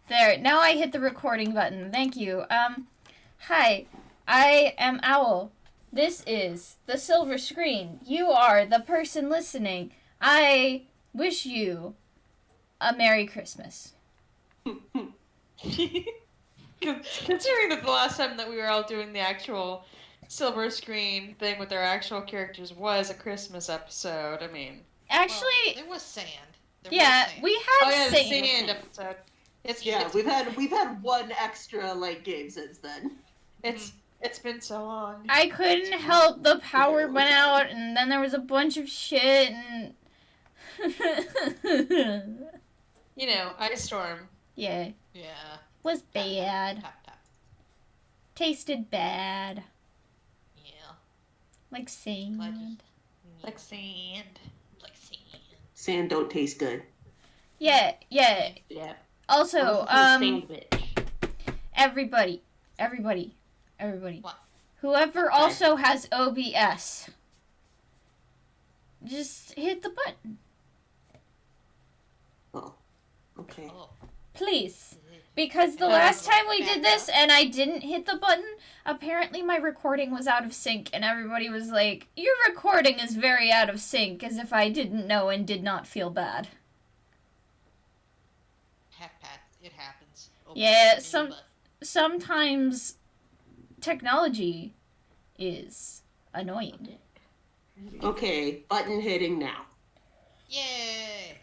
There, now I hit the recording button. Thank you. Hi, I am Owl. This is the silver screen. You are the person listening. I wish you a Merry Christmas. Considering that the last time that we were all doing the actual silver screen thing with our actual characters was a Christmas episode, I mean... Actually... Well, there was sand. We had the sand. sand episode. We've had one extra game since then. It's been so long. I couldn't help, the power went out, and then there was a bunch of shit, and... You know, Ice Storm. Yeah. Yeah. Was bad. Tap. Tasted bad. Yeah. Like sand. Like sand. Like sand. Sand don't taste good. Yeah. Also, sandwich. everybody. What? Whoever also has OBS, just hit the button. Oh. Okay. Oh. Please. Because the last time we did this and I didn't hit the button, apparently my recording was out of sync and everybody was like, your recording is very out of sync, as if I didn't know and did not feel bad. Pat, it happens. Yeah, sometimes technology is annoying. Okay, button hitting now. Yay!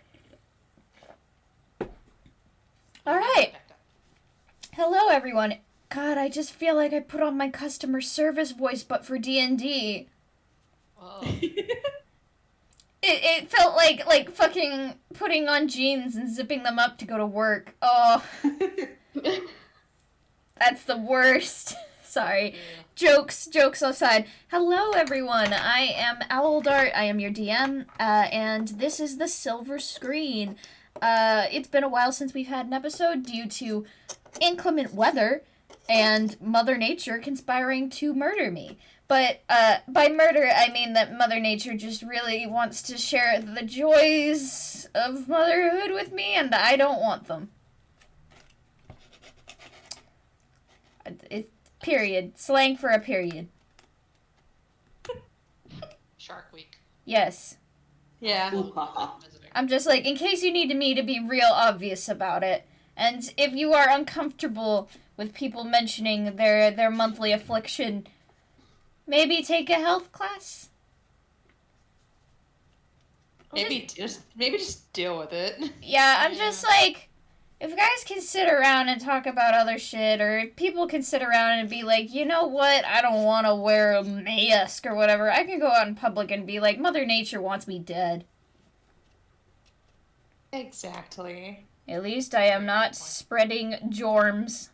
Alright. Hello, everyone. God, I just feel like I put on my customer service voice, but for D&D. Whoa. It felt like fucking putting on jeans and zipping them up to go to work. Oh, that's the worst. Sorry. Yeah. Jokes aside. Hello, everyone. I am Owldart. I am your DM, and this is the Silver Screen. It's been a while since we've had an episode due to inclement weather and Mother Nature conspiring to murder me. But by murder, I mean that Mother Nature just really wants to share the joys of motherhood with me, and I don't want them. Period. Slang for a period. Shark Week. Yes. Yeah. I'm just like, in case you need me to be real obvious about it, and if you are uncomfortable with people mentioning their monthly affliction, maybe take a health class? Maybe just deal with it. Yeah, I'm just like, if guys can sit around and talk about other shit, or if people can sit around and be like, you know what, I don't want to wear a mask or whatever, I can go out in public and be like, Mother Nature wants me dead. Exactly. At least I am not spreading jorms.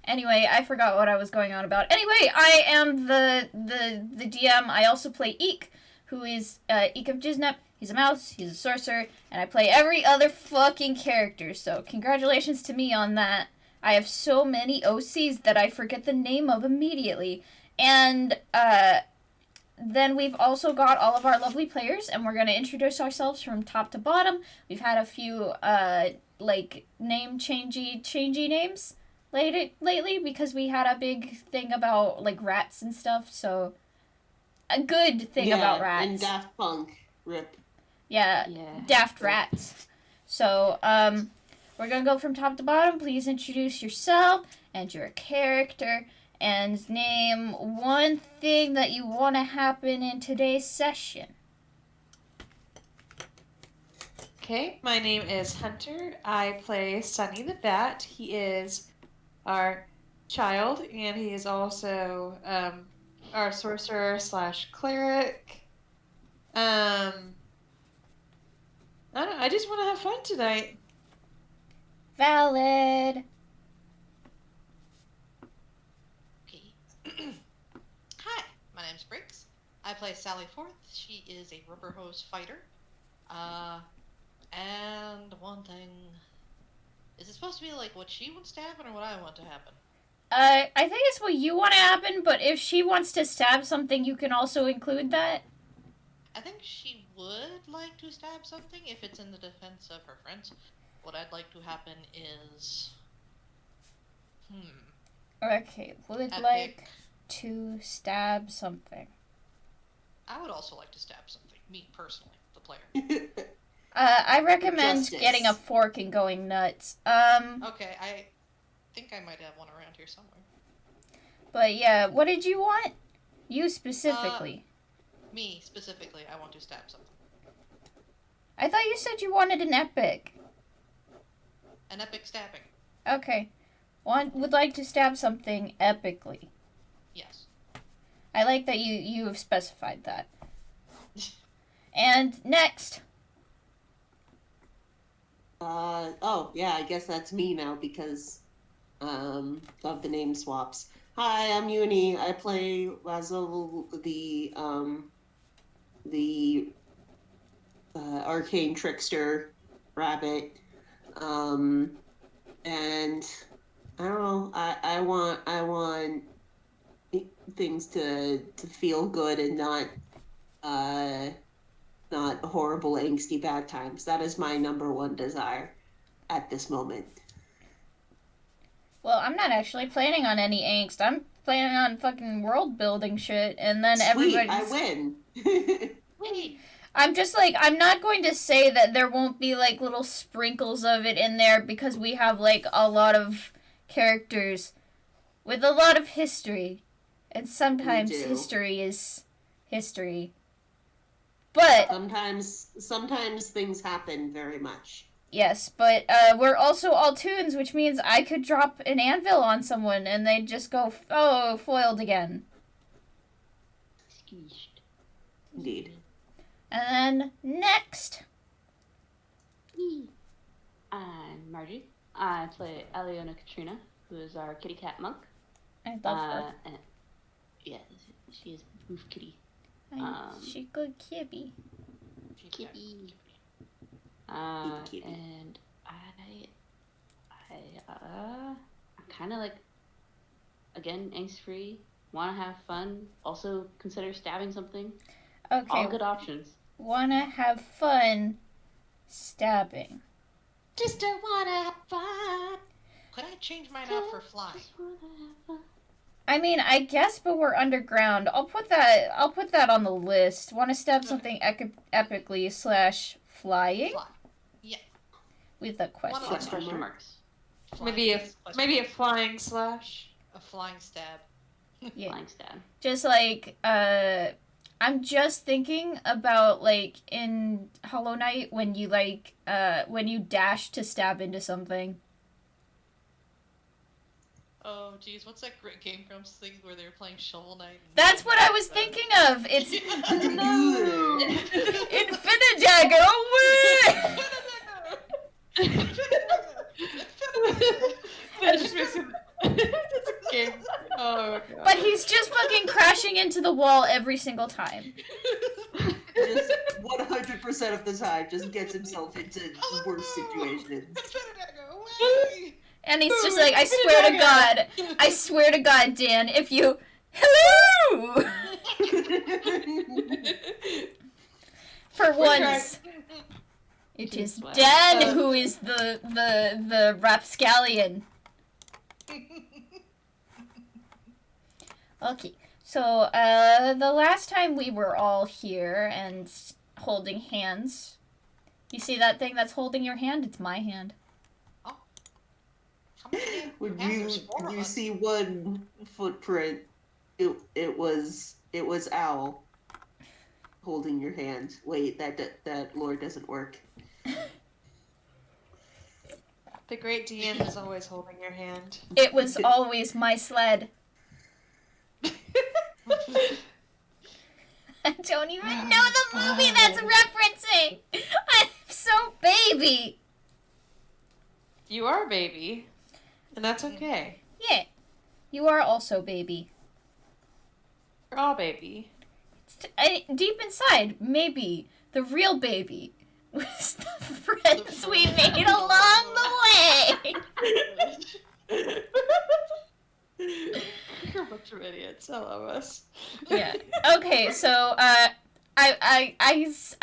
Anyway, I forgot what I was going on about. Anyway, I am the DM. I also play Eek, who is Eek of Jiznep. He's a mouse, he's a sorcerer, and I play every other fucking character, so congratulations to me on that. I have so many OCs that I forget the name of immediately. And then we've also got all of our lovely players, and we're going to introduce ourselves from top to bottom. We've had a few name changey names lately because we had a big thing about rats and stuff, so a good thing about rats. And Daft Punk. Rip. Yeah, Daft Rats. So, we're gonna go from top to bottom. Please introduce yourself and your character, and name one thing that you want to happen in today's session. Okay, my name is Hunter. I play Sunny the Bat. He is our child, and he is also our sorcerer / cleric. I don't know, I just want to have fun tonight. Valid. Okay. Hi, my name's Briggs. I play Sally Forth. She is a rubber hose fighter. And one thing... Is it supposed to be what she wants to happen or what I want to happen? I think it's what you want to happen, but if she wants to stab something, you can also include that. I think she would like to stab something if it's in the defense of her friends. what I'd like to happen is, Okay, would epic. like to stab something. I would also like to stab something. Me personally, the player. I recommend Justice. getting a fork and going nuts. Okay, I think I might have one around here somewhere. But yeah, what did you want? You specifically. Me specifically, I want to stab something. I thought you said you wanted an epic. An epic stabbing. Okay. Would like to stab something epically. Yes. I like that you have specified that. And next. Oh yeah, I guess that's me now because of the name swaps. Hi, I'm Uni. I play Lazo, the arcane trickster rabbit. And I don't know. I want things to feel good and not horrible, angsty bad times. That is my number one desire at this moment. Well, I'm not actually planning on any angst. I'm planning on fucking world building shit, and then Sweet, everybody's. I win. Wait. I'm just like, I'm not going to say that there won't be like little sprinkles of it in there because we have like a lot of characters with a lot of history, and sometimes We do. history is history. But Sometimes things happen very much. yes, but we're also all toons, which means I could drop an anvil on someone and they'd just go, oh, foiled again. Indeed. And then next. I'm Margie. I play Aliona Katrina, who is our kitty cat monk. I love her. And, yeah, she is Boof Kitty. She good kitty. Kitty. Kitty. And I'm kind of like, again, angst-free, want to have fun, also consider stabbing something. Okay, All good options. wanna have fun stabbing. Just don't wanna have fun. Could I change mine out for flying? Just wanna have fun. I mean, I guess, but we're underground. I'll put that on the list. Want to stab something epically / flying Fly. Yeah. with a question. One Question Question mark. marks. Flying Maybe is a flying slash. a flying stab. Yeah. Flying stab. Just like I'm just thinking about like in Hollow Knight when you when you dash to stab into something. Oh, geez, what's that great Game Grumps thing where they were playing Shovel Knight? And That's what I was thinking of. It's No. Infinidagger away. That just makes it. It's a game. Oh god. But he's just fucking crashing into the wall every single time. Just 100% of the time, just gets himself into worse situations. And he's just like, I swear to God, Dan, if you hello for once. It is Wow. Dan who is the rapscallion. Okay, so the last time we were all here and holding hands, you see that thing that's holding your hand? It's my hand. When There's four of you us. see one footprint, it was Owl holding your hand. Wait, that lore doesn't work. The great DM is always holding your hand. It was always my sled. I don't even know the movie that's referencing. I'm so baby. You are a baby, and that's okay. Yeah, you are also baby. We're all baby. Deep inside, maybe the real baby was the friends we made along the way. You're a bunch of idiots. I love us. Yeah. Okay, so I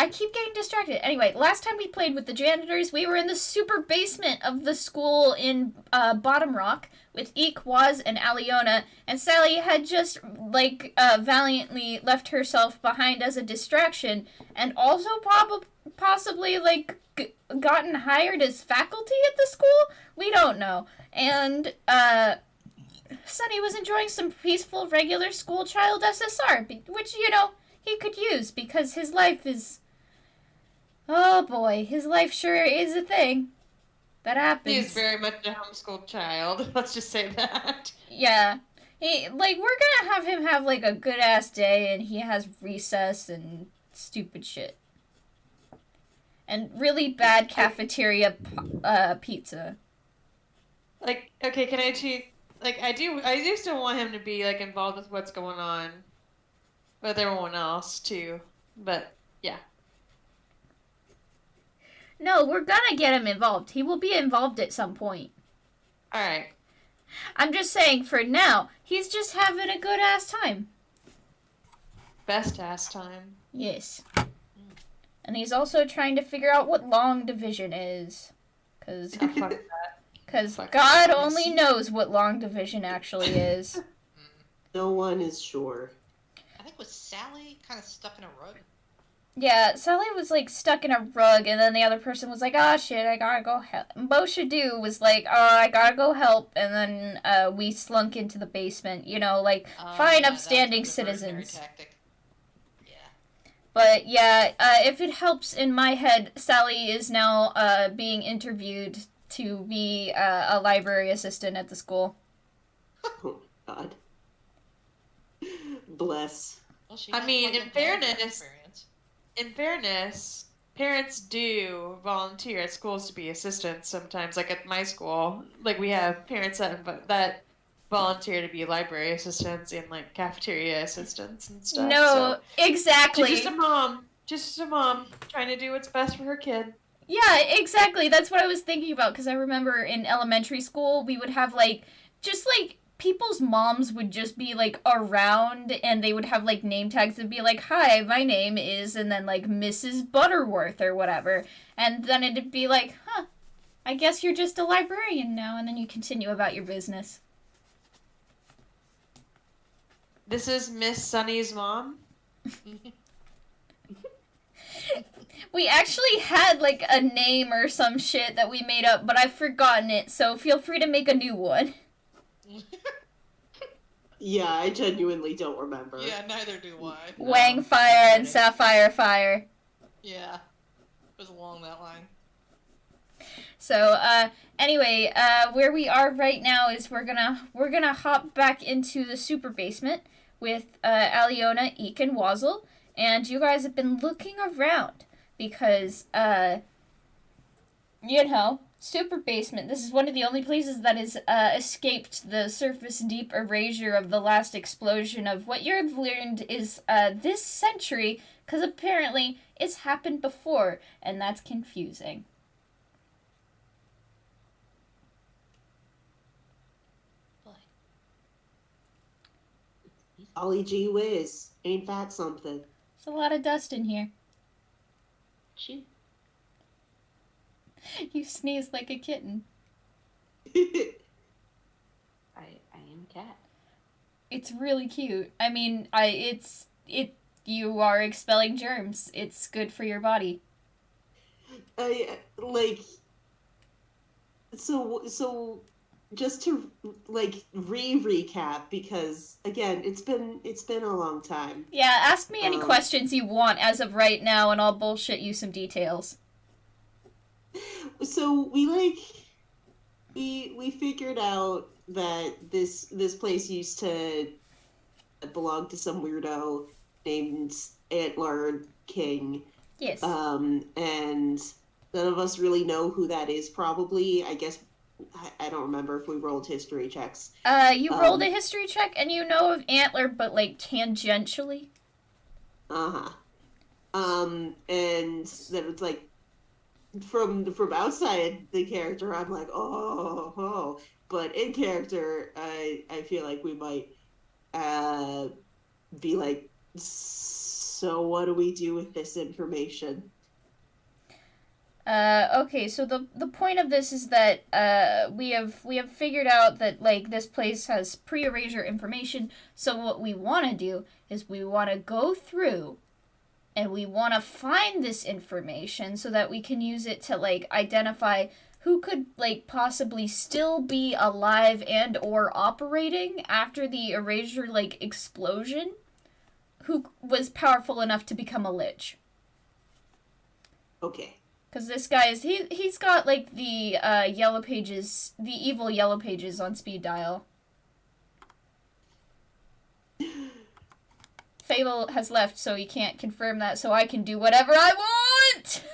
I keep getting distracted. Anyway, last time we played with the janitors, we were in the super basement of the school in Bottom Rock with Eek, Waz, and Aliona, and Sally had just, valiantly left herself behind as a distraction, and also possibly, gotten hired as faculty at the school? We don't know. And, Sunny was enjoying some peaceful, regular school child SSR, which, he could use, because his life is... Oh boy, his life sure is a thing. That happens. He's very much a homeschooled child. Let's just say that. Yeah. We're gonna have him have, a good-ass day, and he has recess and stupid shit. And really bad cafeteria pizza. Okay, can I cheat? I do still want him to be, involved with what's going on with everyone else, too. But, yeah. No, we're gonna get him involved. He will be involved at some point. Alright. I'm just saying, for now, he's just having a good-ass time. Best ass time. Yes. And he's also trying to figure out what long division is. Cause Fuck God that. only knows what long division actually is. No one is sure. I think was Sally kind of stuck in a rug. Yeah, Sally was, stuck in a rug, and then the other person was like, oh, shit, I gotta go help. And Bo Shadu was like, oh, I gotta go help, and then, we slunk into the basement, fine, upstanding citizens. Tactic. Yeah. But, yeah, if it helps in my head, Sally is now, being interviewed to be, a library assistant at the school. Oh, God. Bless. Well, she I has mean, plenty in of learning fairness- experience. In fairness, parents do volunteer at schools to be assistants sometimes. At my school, we have parents that volunteer to be library assistants and cafeteria assistants and stuff. No, exactly. Just a mom trying to do what's best for her kid. Yeah, exactly. That's what I was thinking about, because I remember in elementary school, we would have, people's moms would just be, around, and they would have, name tags that would be hi, my name is, and then, Mrs. Butterworth or whatever. And then it'd be huh, I guess you're just a librarian now, and then you continue about your business. This is Miss Sunny's mom. We actually had, a name or some shit that we made up, but I've forgotten it, so feel free to make a new one. Yeah, I genuinely don't remember. Yeah, neither do I. Wang Fire and Sapphire Fire. Yeah. It was along that line. So, anyway, where we are right now is we're gonna hop back into the super basement with, Aliona, Eek, and Wazzle, and you guys have been looking around, because, super basement, this is one of the only places that has, escaped the surface deep erasure of the last explosion of what you've learned is, this century, because apparently it's happened before, and that's confusing. Ollie G Whiz. Ain't that something? There's a lot of dust in here. Shoot. You sneeze like a kitten. I am a cat. It's really cute. I mean, you are expelling germs. It's good for your body. So just to recap, because again, it's been a long time. Yeah, ask me any questions you want as of right now, and I'll bullshit you some details. So we figured out that this place used to belong to some weirdo named Antler King. Yes. And none of us really know who that is. Probably, I guess. I don't remember if we rolled history checks. You rolled a history check, and you know of Antler, but tangentially. And then it's from outside the character, I'm like, oh, but in character, I feel like we might be So what do we do with this information? Okay, so the point of this is that we have figured out that like this place has pre-erasure information. So what we want to do is we want to go through and we want to find this information so that we can use it to like identify who could like possibly still be alive and or operating after the erasure like explosion, who was powerful enough to become a lich. Okay. Because this guy is, he's got, like, the, Yellow Pages, the evil Yellow Pages on speed dial. Fable has left, so he can't confirm that, so I can do whatever I want!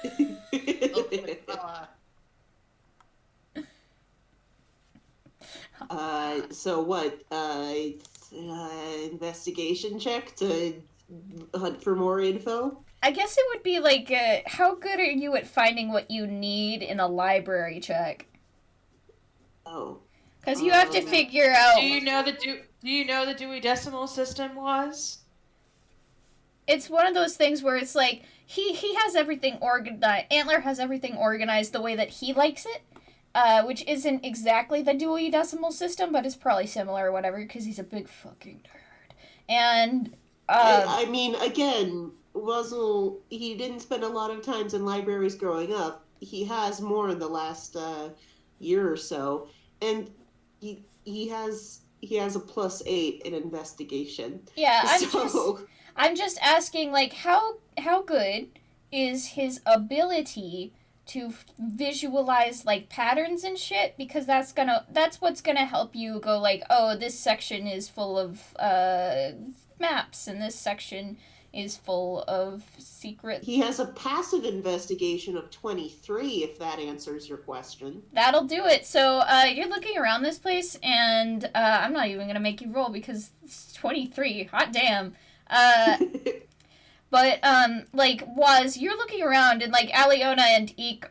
So what? Investigation check to hunt for more info? I guess it would be, like, how good are you at finding what you need in a library check? Oh. Because you have to figure out... Do you know the Dewey Decimal System was? It's one of those things where it's like, he has everything organized, Antler has everything organized the way that he likes it, which isn't exactly the Dewey Decimal System, but it's probably similar or whatever, because he's a big fucking nerd. And, I mean, again, Wuzzle, he didn't spend a lot of times in libraries growing up. He has more in the last year or so, and he has a +8 in investigation. Yeah, So I'm just asking, like, how good is his ability to visualize, like, patterns and shit? Because that's what's gonna help you go, like, oh, this section is full of maps, and this section is full of secret... He has a passive investigation of 23, if that answers your question. That'll do it. So, you're looking around this place, and, I'm not even gonna make you roll, because it's 23. Hot damn. But, like, you're looking around, and, like, Aliona and Eek,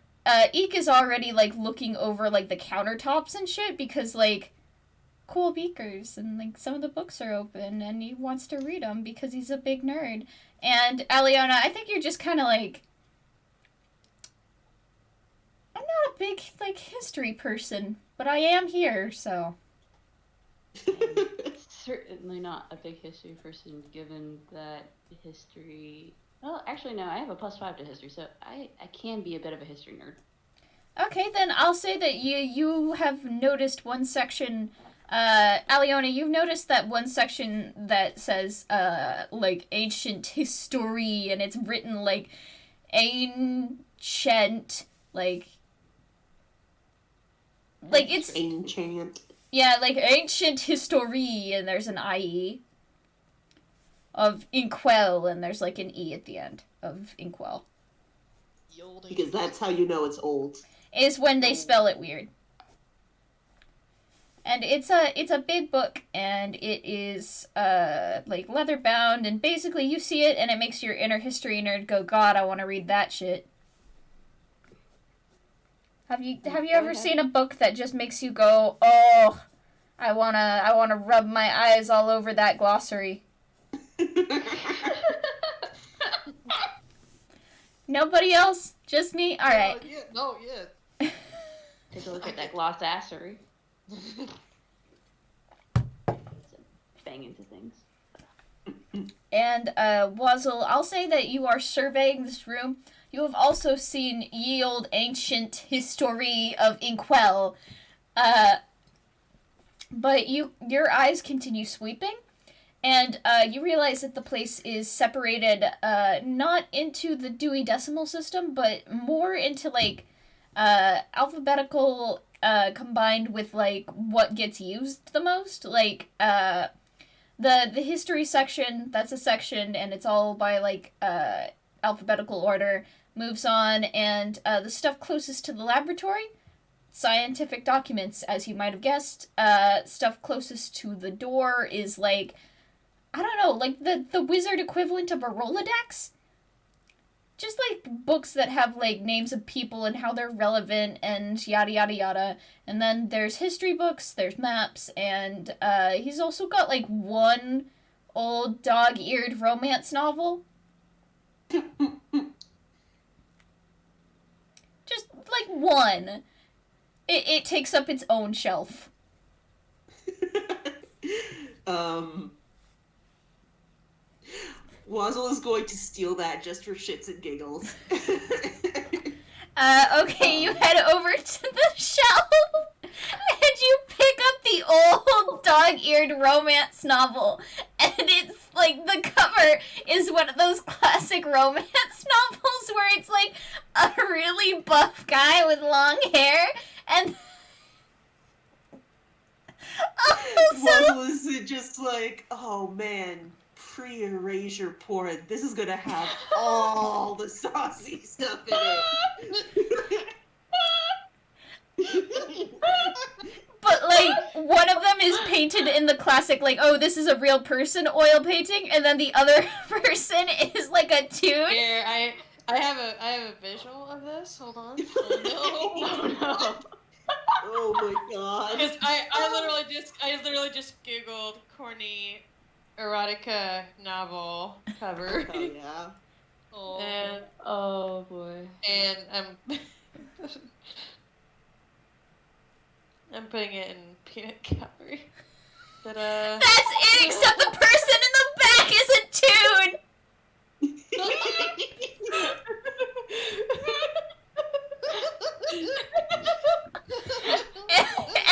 Eek is already, like, looking over, like, the countertops and shit, because, like, cool beakers, and, like, some of the books are open, and he wants to read them, because he's a big nerd. And, Aliona, I think you're just kind of, like, I'm not a big, like, history person, but I am here, so... Certainly not a big history person, given that history... Well, actually, no, I have a +5 to history, so I can be a bit of a history nerd. Okay, then I'll say that you have noticed one section... Aliona, you've noticed that one section that says, like, ancient history, and it's written, like, ancient, like it's... Ancient. Yeah, like, ancient history, and there's an IE of Inkwell, and there's, like, an E at the end of Inkwell. Because that's how you know it's old. Is when they spell it weird. And it's a big book, and it is, like, leather bound, and basically you see it, and it makes your inner history nerd go, God, I want to read that shit. Have you ever seen a book that just makes you go, oh, I wanna rub my eyes all over that glossary? Nobody else? Just me? Alright. Yeah. Take a look at that glossassery. Bang into things. And, Wuzzle, I'll say that you are surveying this room. You have also seen ye old ancient history of Inkwell. But your eyes continue sweeping, and, you realize that the place is separated, not into the Dewey Decimal System, but more into, like, alphabetical, combined with, like, what gets used the most. Like, the history section, that's a section, and it's all by, like, alphabetical order, moves on, and, the stuff closest to the laboratory, scientific documents, as you might have guessed. Stuff closest to the door is, like, I don't know, like, the wizard equivalent of a Rolodex? Just, like, books that have, like, names of people and how they're relevant and yada yada yada. And then there's history books, there's maps, and, he's also got, like, one old dog-eared romance novel. Just like one. It takes up its own shelf. Wazzle is going to steal that just for shits and giggles. Okay, you head over to the shelf and you pick up the old dog-eared romance novel. And it's like the cover is one of those classic romance novels where it's like a really buff guy with long hair and also Wazzle is just like, oh man, pre-erasure porn. This is gonna have all the saucy stuff in it. but like one of them is painted in the classic like, oh, this is a real person oil painting, and then the other person is like a toon. Here, I have a visual of this. Hold on. Oh no. Oh my god. Because I literally just googled corny erotica novel cover. Oh yeah. And Oh boy. and I'm putting it in peanut gallery. Ta-da. That's it, except the person in the back is a toon.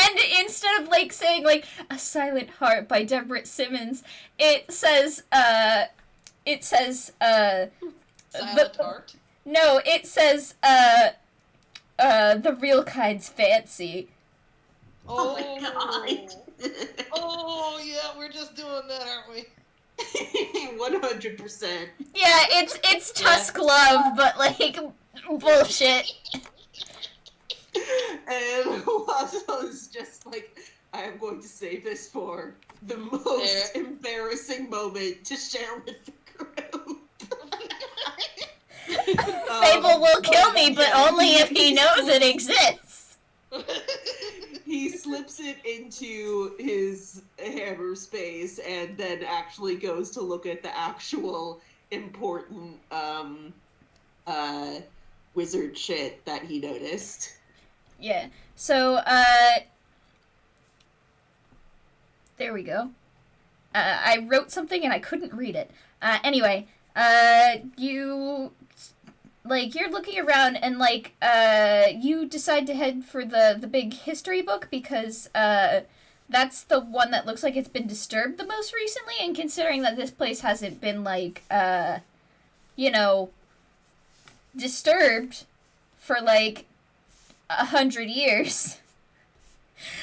And instead of like saying like A Silent Heart by Deborah Simmons, it says Silent Heart. No, it says the real kind's fancy. Oh my god. Oh yeah, we're just doing that, aren't we? 100%. Yeah, it's Tusk Love, but like bullshit. And Wazzle is just like, I am going to save this for the most embarrassing moment to share with the group. Fable will kill me, but only if he knows it exists. He slips it into his hammer space and then actually goes to look at the actual important wizard shit that he noticed. Yeah. So, there we go. I wrote something and I couldn't read it. Anyway, you're looking around and, you decide to head for the big history book because, that's the one that looks like it's been disturbed the most recently, and considering that this place hasn't been, disturbed for, 100 years.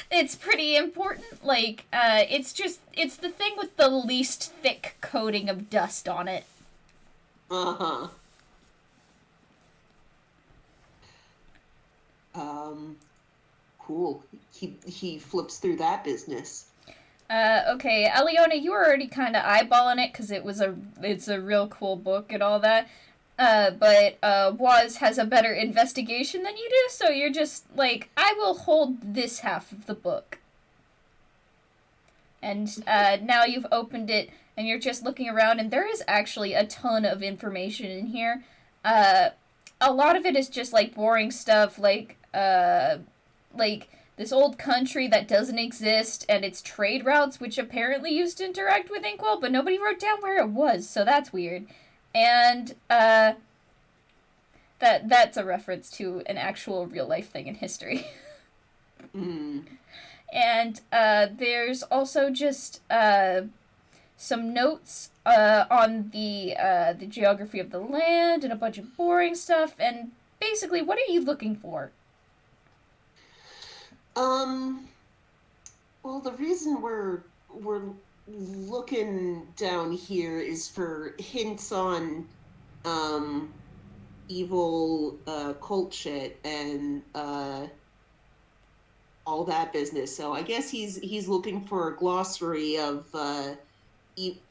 It's pretty important. It's the thing with the least thick coating of dust on it. Uh-huh. Cool. He flips through that business. Okay, Aliona, you were already kind of eyeballing it because it's a real cool book and all that. But Waz has a better investigation than you do, so you're just like, I will hold this half of the book. And now you've opened it, and you're just looking around, and there is actually a ton of information in here. A lot of it is just, boring stuff, like this old country that doesn't exist, and its trade routes, which apparently used to interact with Inkwell, but nobody wrote down where it was, so that's weird. And, that's a reference to an actual real-life thing in history. Mm. And, there's also just, some notes, on the geography of the land, and a bunch of boring stuff, and basically, what are you looking for? Well, the reason we're looking down here is for hints on, evil, cult shit and, all that business. So I guess he's looking for a glossary of,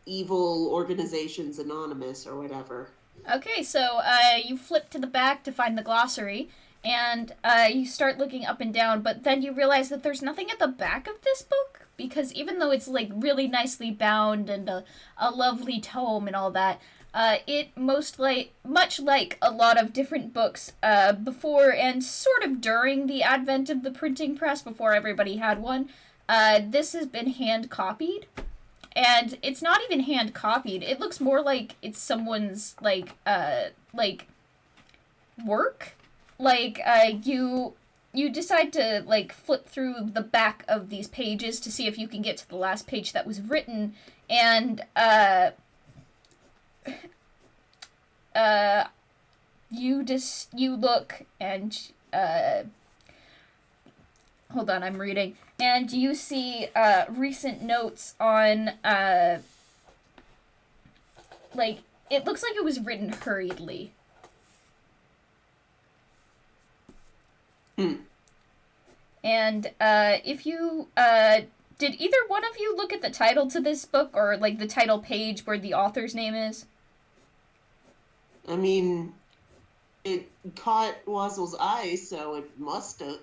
Evil Organizations Anonymous or whatever. Okay, so, you flip to the back to find the glossary, and, you start looking up and down, but then you realize that there's nothing at the back of this book, because even though it's, really nicely bound and a lovely tome and all that, It much like a lot of different books before and sort of during the advent of the printing press, before everybody had one, this has been hand copied. And it's not even hand copied. It looks more like it's someone's work. You decide to flip through the back of these pages to see if you can get to the last page that was written, and you look and hold on, I'm reading, and you see recent notes on it looks like it was written hurriedly. And if you did either one of you look at the title to this book, or the title page where the author's name is? I mean, it caught Wazzle's eye, so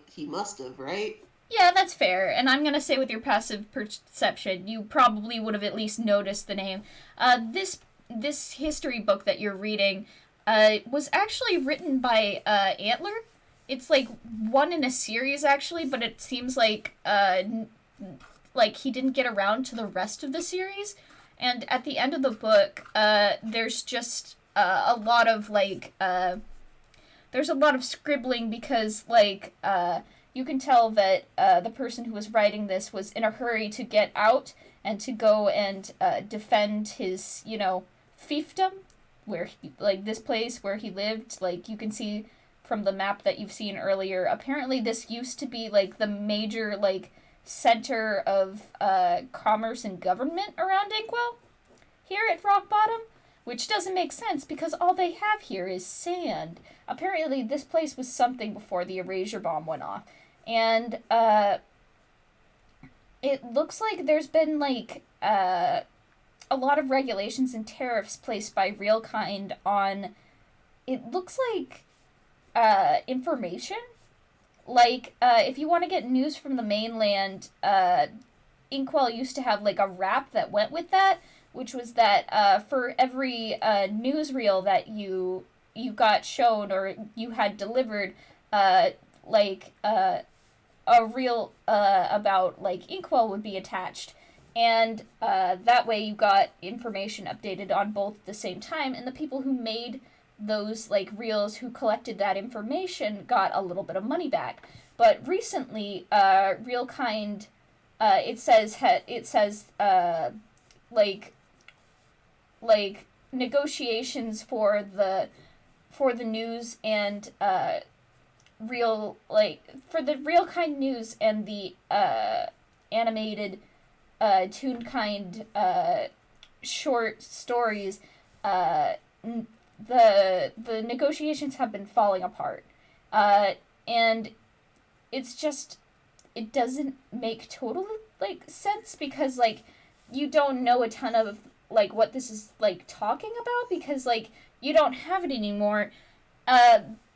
he must have, right? Yeah, that's fair. And I'm gonna say with your passive perception, you probably would have at least noticed the name. This history book that you're reading was actually written by Antler. It's one in a series, actually, but it seems like he didn't get around to the rest of the series. And at the end of the book, there's just a lot of there's a lot of scribbling, because you can tell that the person who was writing this was in a hurry to get out and to go and defend his fiefdom, where he, this place where he lived. You can see from the map that you've seen earlier, apparently this used to be the major center of commerce and government around Inkwell here at Rock Bottom, which doesn't make sense because all they have here is sand. Apparently this place was something before the erasure bomb went off, and it looks like there's been a lot of regulations and tariffs placed by Realkind on, it looks like, information. If you want to get news from the mainland, Inkwell used to have a wrap that went with that, which was that for every newsreel that you got shown or you had delivered, a reel about Inkwell would be attached, and that way you got information updated on both at the same time, and the people who made those reels, who collected that information, got a little bit of money back. But recently, Realkind, it says negotiations for the news and for the Realkind news and the animated Toonkind short stories, the negotiations have been falling apart, and it's just, it doesn't make total sense, because you don't know a ton of what this is talking about, because you don't have it anymore.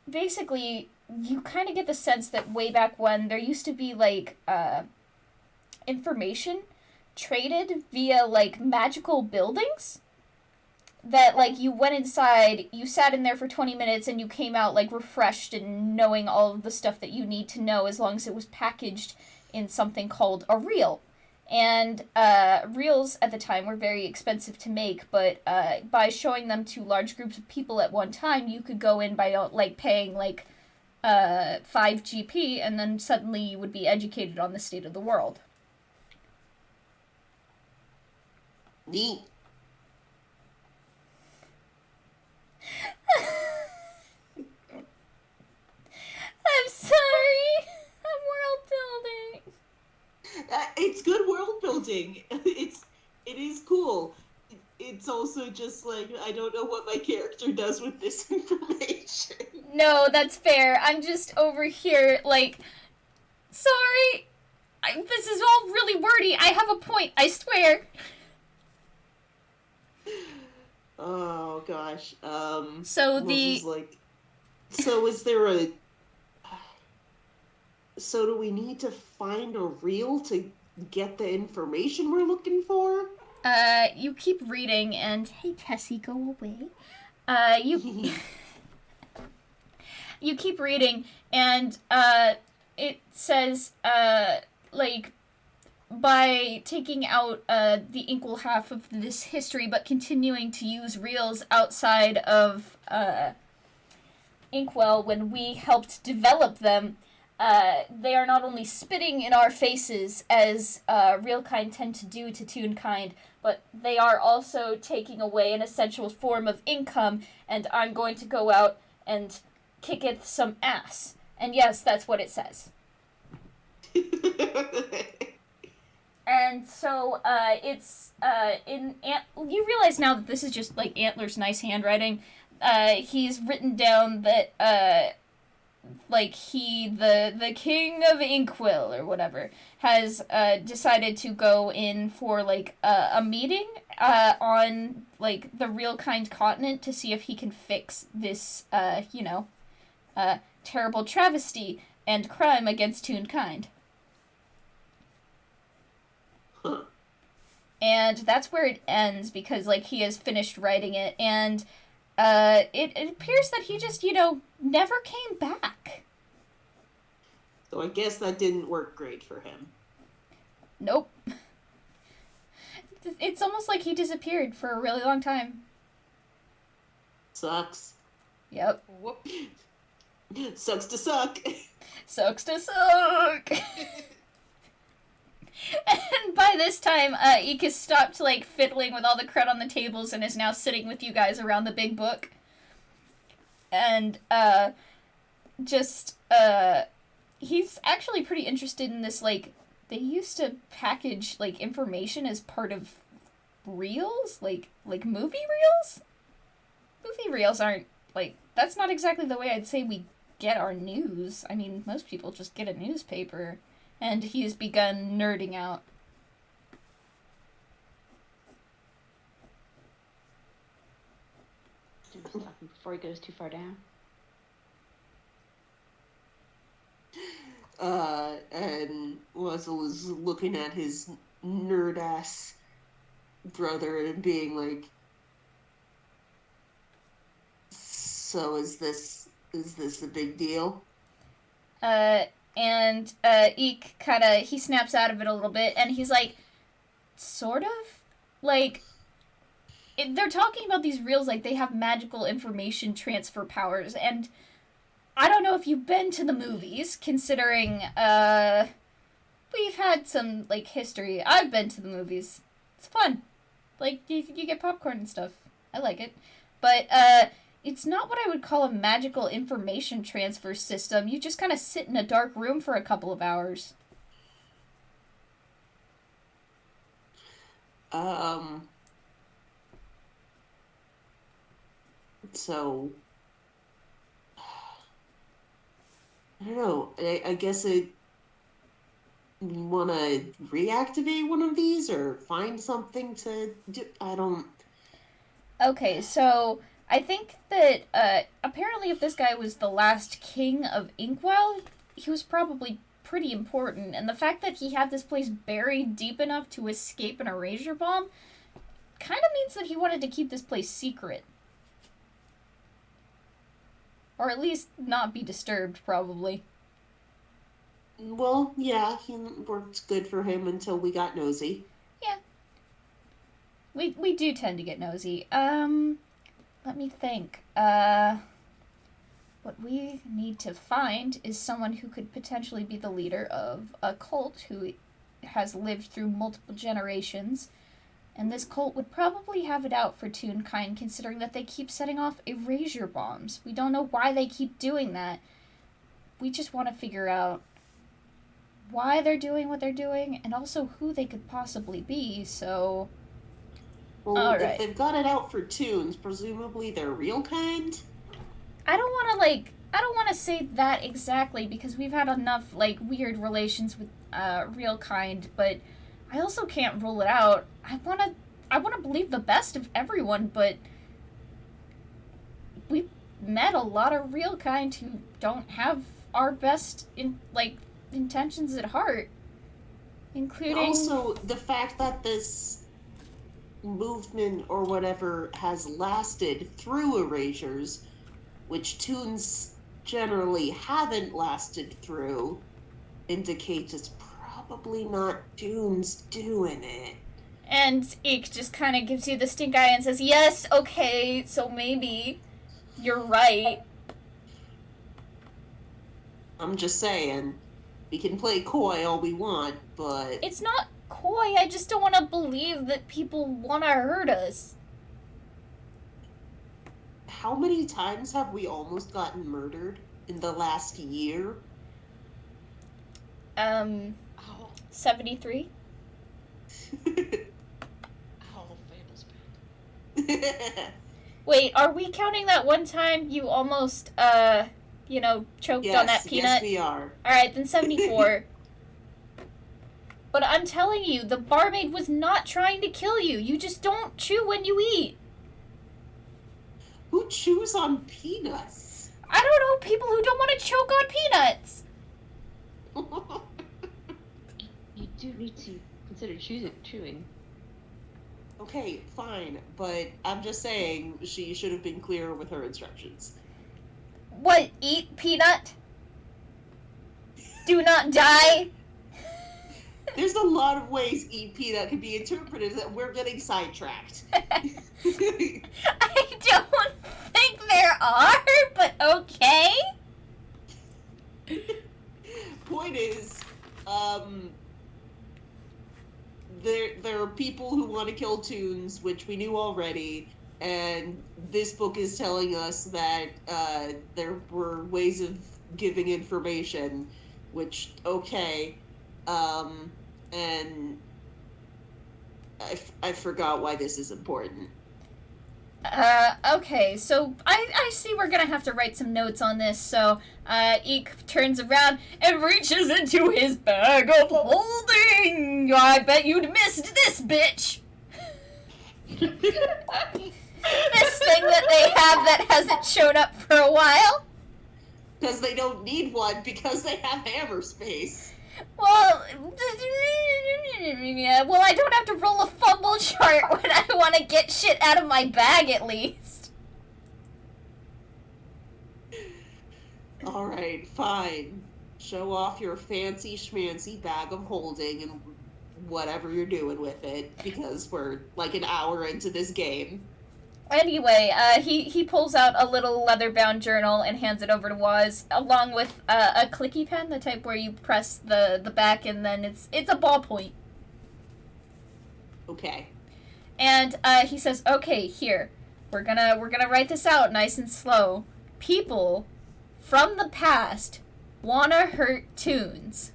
Basically you kind of get the sense that way back when, there used to be information traded via magical buildings, that you went inside, you sat in there for 20 minutes, and you came out refreshed and knowing all of the stuff that you need to know, as long as it was packaged in something called a reel. And reels at the time were very expensive to make, but by showing them to large groups of people at one time, you could go in by paying 5 GP, and then suddenly you would be educated on the state of the world. Neat. I'm sorry. I'm world building. It's good world building. It is cool. It's also just I don't know what my character does with this information. No, that's fair. I'm just over here sorry. This is all really wordy. I have a point, I swear. Oh gosh. So the so is there a? So do we need to find a reel to get the information we're looking for? You keep reading, and hey, Tessie, go away. You you keep reading, and it says like by taking out the Inkwell half of this history, but continuing to use reels outside of Inkwell when we helped develop them. They are not only spitting in our faces, as real kind tend to do to Toon kind, but they are also taking away an essential form of income, and I'm going to go out and kicketh some ass. And yes, that's what it says. And so, it's, you realize now that this is just, like, Antler's nice handwriting. He's written down that, like, the king of Inkwell, or whatever, has, decided to go in for, like, a meeting, on, like, the real kind continent to see if he can fix this, terrible travesty and crime against Toon kind. Huh. And that's where it ends, because, like, he has finished writing it, and it appears that he just, never came back. So I guess that didn't work great for him. Nope. It's almost like he disappeared for a really long time. Sucks. Yep. Whoop. Sucks to suck. Sucks to suck! And by this time, Eek has stopped, like, fiddling with all the crud on the tables and is now sitting with you guys around the big book. And, he's actually pretty interested in this, like, they used to package, like, information as part of reels? Like movie reels? Movie reels aren't, like, that's not exactly the way I'd say we get our news. I mean, most people just get a newspaper. And he has begun nerding out. Before he goes too far down. And Wuzzle is looking at his nerd-ass brother and being like, so is this a big deal? And Eek he snaps out of it a little bit, and he's like, sort of? Like, they're talking about these reels like they have magical information transfer powers, and I don't know if you've been to the movies, considering, we've had some, like, history. I've been to the movies. It's fun. Like, you get popcorn and stuff. I like it. But, it's not what I would call a magical information transfer system. You just kind of sit in a dark room for a couple of hours. So, I don't know. I guess you want to reactivate one of these or find something to do. I don't. Okay, so I think that apparently if this guy was the last king of Inkwell, he was probably pretty important. And the fact that he had this place buried deep enough to escape an erasure bomb kind of means that he wanted to keep this place secret. Or at least not be disturbed, probably. Well, yeah, he worked good for him until we got nosy. Yeah. We do tend to get nosy. Let me think. What we need to find is someone who could potentially be the leader of a cult who has lived through multiple generations. And this cult would probably have it out for Toonkind, considering that they keep setting off erasure bombs. We don't know why they keep doing that. We just want to figure out why they're doing what they're doing, and also who they could possibly be, so... Well, All if right. they've got it out for Toons, presumably they're real kind? I don't want to say that exactly, because we've had enough, like, weird relations with, real kind, but I also can't rule it out. I want to believe the best of everyone, but we've met a lot of real kind who don't have our best, intentions at heart. Including... Also, the fact that this movement or whatever has lasted through erasures, which tunes generally haven't lasted through, indicates it's probably not tunes doing it. And Eek just kind of gives you the stink eye and says, yes, okay, so maybe you're right. I'm just saying, we can play coy all we want, but It's not coy, I just don't want to believe that people want to hurt us. how many times have we almost gotten murdered in the last year? Ow. 73? Ow, Fable's bad. Wait, are we counting that one time you almost, choked on that peanut? Yes, we are. Alright, then 74. But I'm telling you, the barmaid was not trying to kill you. You just don't chew when you eat. Who chews on peanuts? I don't know, people who don't want to choke on peanuts. You do need to consider chewing. Okay, fine, but I'm just saying she should have been clearer with her instructions. What, eat peanut? Do not die? There's a lot of ways eat peanut can be interpreted that we're getting sidetracked. I don't think there are, but okay. Point is, there are people who want to kill tunes, which we knew already, and this book is telling us that there were ways of giving information, which, okay, and I forgot why this is important. Okay, so I see we're gonna have to write some notes on this, so, Eek turns around and reaches into his bag of holding! I bet you'd missed this, bitch! This thing that they have that hasn't shown up for a while? Because they don't need one, because they have hammer space. Well, I don't have to roll a fumble chart when I want to get shit out of my bag, at least. Alright, fine. Show off your fancy schmancy bag of holding and whatever you're doing with it, because we're like an hour into this game. Anyway, he pulls out a little leather-bound journal and hands it over to Waz, along with a clicky pen, the type where you press the back and then it's a ballpoint. Okay. And he says, "Okay, here, we're gonna write this out nice and slow. People from the past wanna hurt tunes.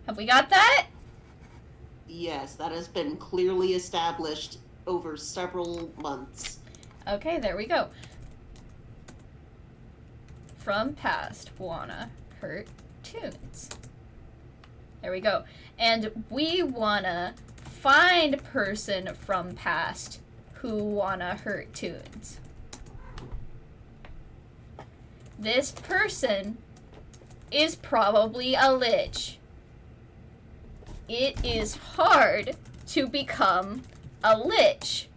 Have we got that?" Yes, that has been clearly established over several months. Okay, there we go. From past wanna hurt tunes. There we go. And we wanna find person from past who wanna hurt tunes. This person is probably a lich. It is hard to become a lich.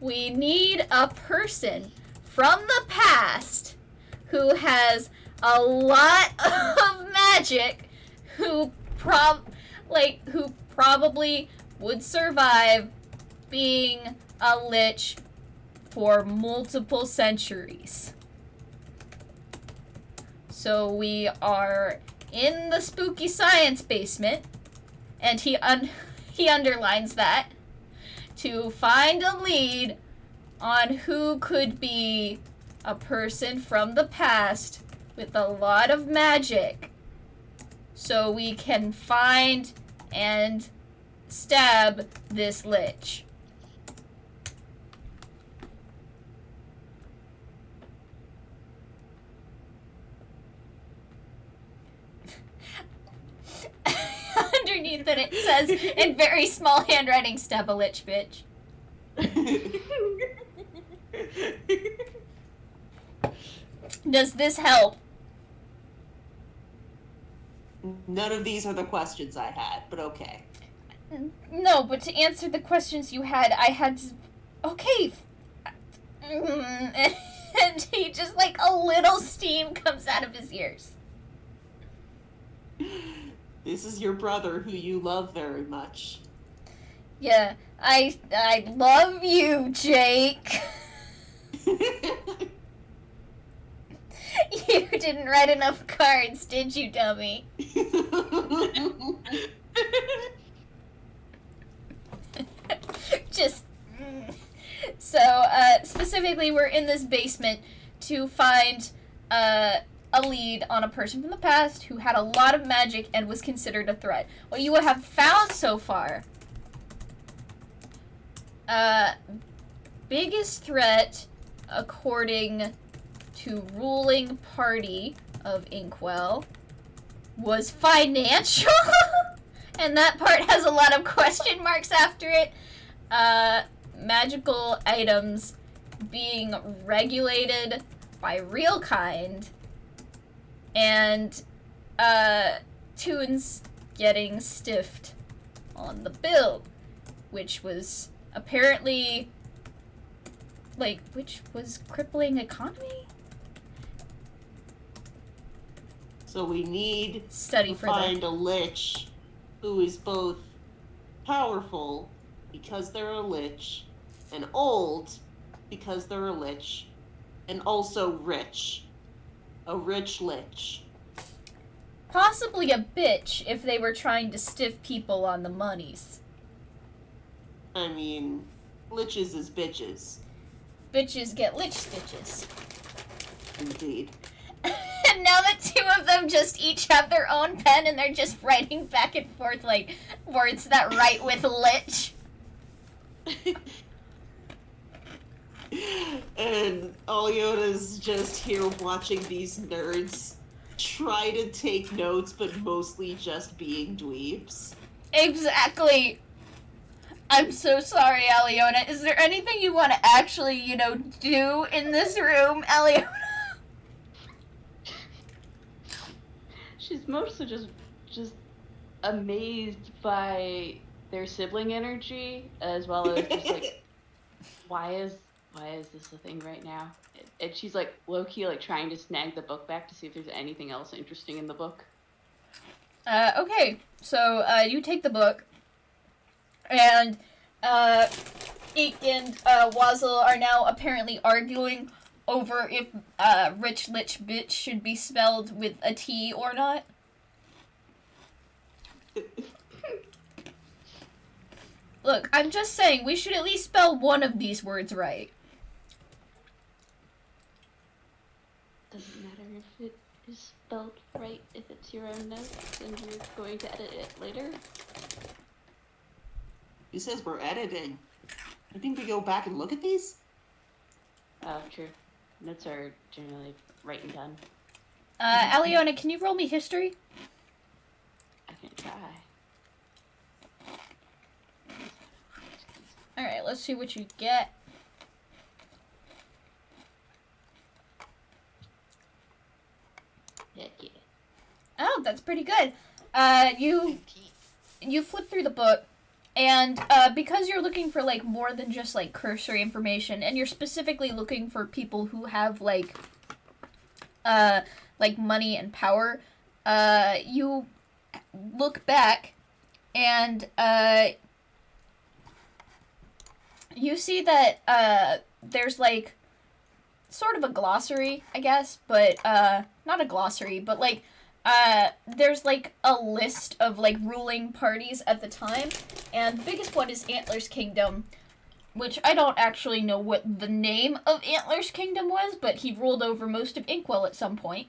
We need a person from the past who has a lot of magic, who probably would survive being a lich for multiple centuries. So we are in the spooky science basement, and he underlines that, to find a lead on who could be a person from the past with a lot of magic, so we can find and stab this lich. Underneath it, it says in very small handwriting, "Stab a lich, bitch." Does this help? None of these are the questions I had, but okay. No, but to answer the questions you had, I had to... Okay. And he just, like, a little steam comes out of his ears. This is your brother who you love very much. Yeah, I love you, Jake. You didn't write enough cards, did you, dummy? Just... So, specifically, we're in this basement to find, a lead on a person from the past who had a lot of magic and was considered a threat. What you have found so far, biggest threat, according to ruling party of Inkwell, was financial, and that part has a lot of question marks after it. Magical items being regulated by Real Kind, and Toons getting stiffed on the bill, which was apparently, like, which was crippling economy? So we need Study to for find that. a lich who is both powerful because they're a lich, and old because they're a lich, and also rich. A rich lich. Possibly a bitch if they were trying to stiff people on the monies. I mean, liches is bitches. Bitches get lich stitches. Indeed. And now that two of them just each have their own pen and they're just writing back and forth like words that write with lich. And Aliona's just here watching these nerds try to take notes, but mostly just being dweebs. Exactly. I'm so sorry, Aliona. Is there anything you want to actually, do in this room, Aliona? She's mostly just amazed by their sibling energy, as well as just like, why is this a thing right now? And she's like low-key like trying to snag the book back to see if there's anything else interesting in the book. Okay, so you take the book, and Eek and Wazzle are now apparently arguing over if Rich Lich Bitch should be spelled with a T or not. Look, I'm just saying, we should at least spell one of these words right. Doesn't matter if it is spelled right, if it's your own notes and you're going to edit it later. He says we're editing. I think we go back and look at these? Oh, true. Notes are generally right and done. Aliona, can you roll me history? I can try. Alright, let's see what you get. Heck yeah. Oh, that's pretty good. You 19. flip through the book, and because you're looking for like more than just like cursory information, and you're specifically looking for people who have like money and power, you look back, and you see that there's like sort of a glossary, I guess, but not a glossary, but like there's like a list of like ruling parties at the time, and the biggest one is Antlers Kingdom, which I don't actually know what the name of Antlers Kingdom was, but he ruled over most of Inkwell at some point.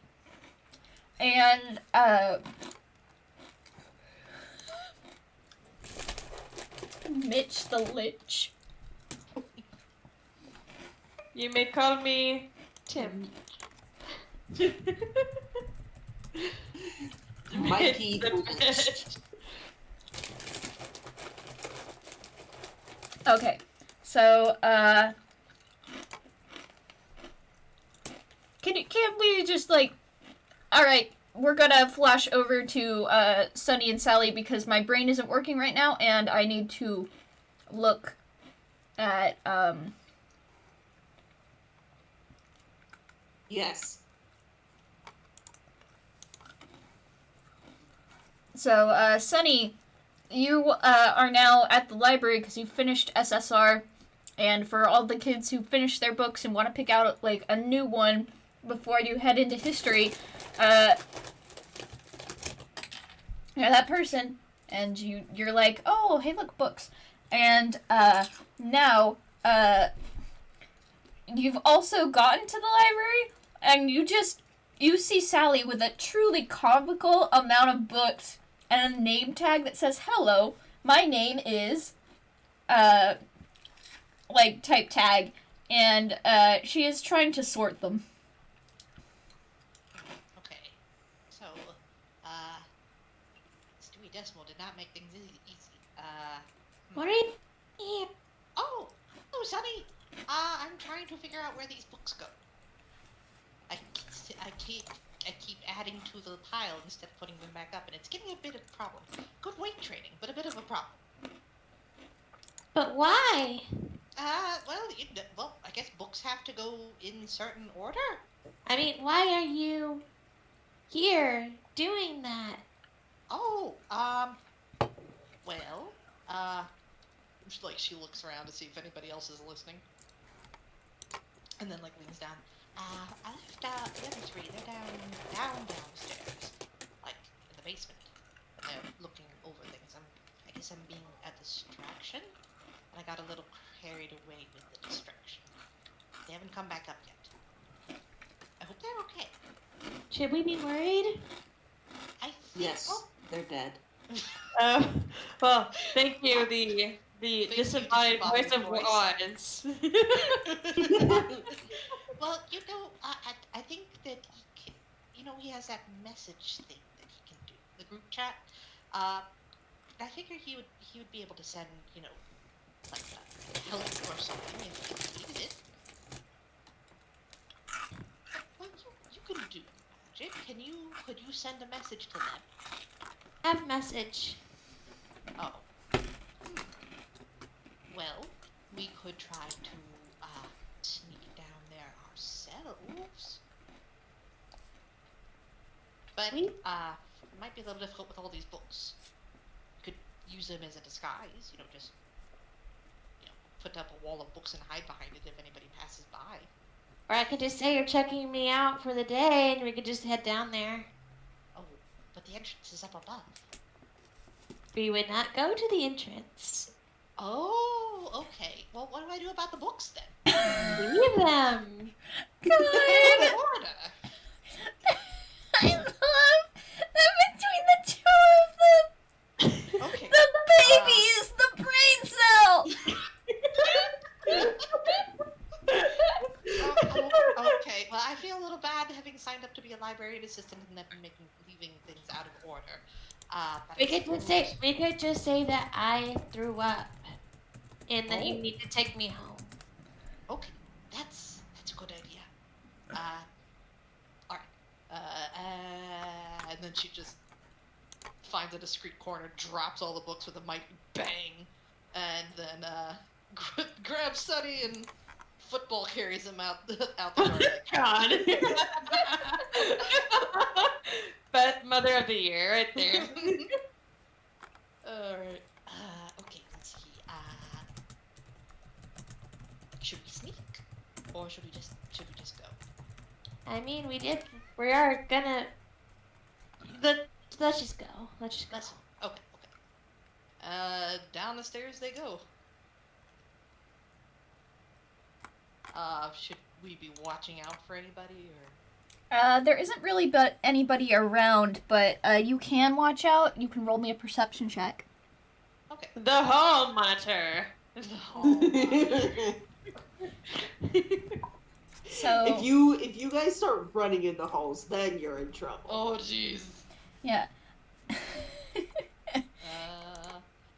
And Mitch the Lich. You may call me Tim. Mikey The the Lich. Okay, so can we just like, all right, we're gonna flash over to Sunny and Sally because my brain isn't working right now, and I need to look at Yes. So, Sunny, you are now at the library because you finished SSR, and for all the kids who finished their books and want to pick out like a new one before you head into history, you're that person, and you're like, oh, hey, look, books, and now you've also gotten to the library, and you see Sally with a truly comical amount of books and a name tag that says, hello, my name is, like, type tag, and she is trying to sort them. Okay. So, Stewie Decimal did not make things easy. What are you here? Oh, Sonny. I'm trying to figure out where these books go. I keep adding to the pile instead of putting them back up, and it's getting a bit of a problem. Good weight training, but a bit of a problem. But why? Well, I guess books have to go in certain order. I mean, why are you here doing that? Oh, well, like she looks around to see if anybody else is listening, and then like leans down. I left the other three. They're downstairs, like in the basement. And they're looking over things. I guess I'm being a distraction, and I got a little carried away with the distraction. They haven't come back up yet. I hope they're okay. Should we be worried? I think. Yes. They're dead. Well, thank you, the Thank you, disembodied voice disembodied of voice. Oz. Well, I think that he has that message thing that he can do. The group chat. I figure he would be able to send, like help or something if he needed it. Well, you can do magic. Could you send a message to them? Have message. Oh. Well, we could try to sneak down there ourselves. But it might be a little difficult with all these books. Could use them as a disguise, just put up a wall of books and hide behind it if anybody passes by. Or I could just say you're checking me out for the day and we could just head down there. Oh, but the entrance is up above. We would not go to the entrance. Oh, okay. Well, what do I do about the books then? Leave them. God, Order. I love that between the two of them, Okay. the baby is the brain cell. Okay. Well, I feel a little bad having signed up to be a librarian assistant and then leaving things out of order. But We could just say that I threw up and that you need to take me home. Okay, that's a good idea. All right. And then she just finds a discreet corner, drops all the books with a mighty bang, and then grabs Sunny and football carries him out the door. God. But Mother of the Year right there. All right. Okay. Let's see. Should we sneak, or should we just go? I mean, we are gonna. Let's just go. Let's just go. Okay. Down the stairs they go. Should we be watching out for anybody, or? There isn't really anybody around, but you can watch out. You can roll me a perception check. Okay. The hall monitor. So If you guys start running in the halls, then you're in trouble. Oh, jeez. yeah.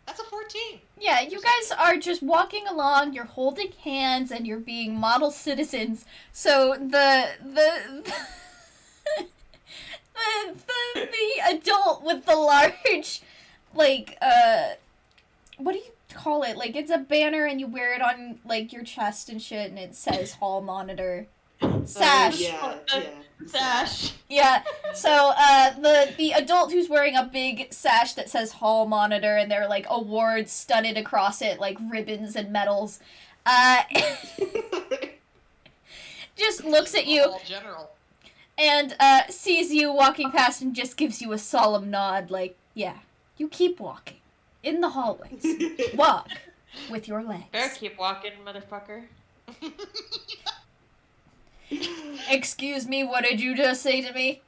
That's a 14. Yeah, you guys are just walking along, you're holding hands, and you're being model citizens. So the the adult with the large, like, what do you call it? Like, it's a banner and you wear it on, like, your chest and shit, and it says hall monitor. Sash. Yeah. Sash. Yeah, so, the adult who's wearing a big sash that says hall monitor, and there are, like, awards studded across it, like ribbons and medals, just looks at you All general. and, sees you walking past and just gives you a solemn nod, like, yeah, you keep walking. In the hallways. Walk with your legs. Better keep walking, motherfucker. Excuse me, what did you just say to me?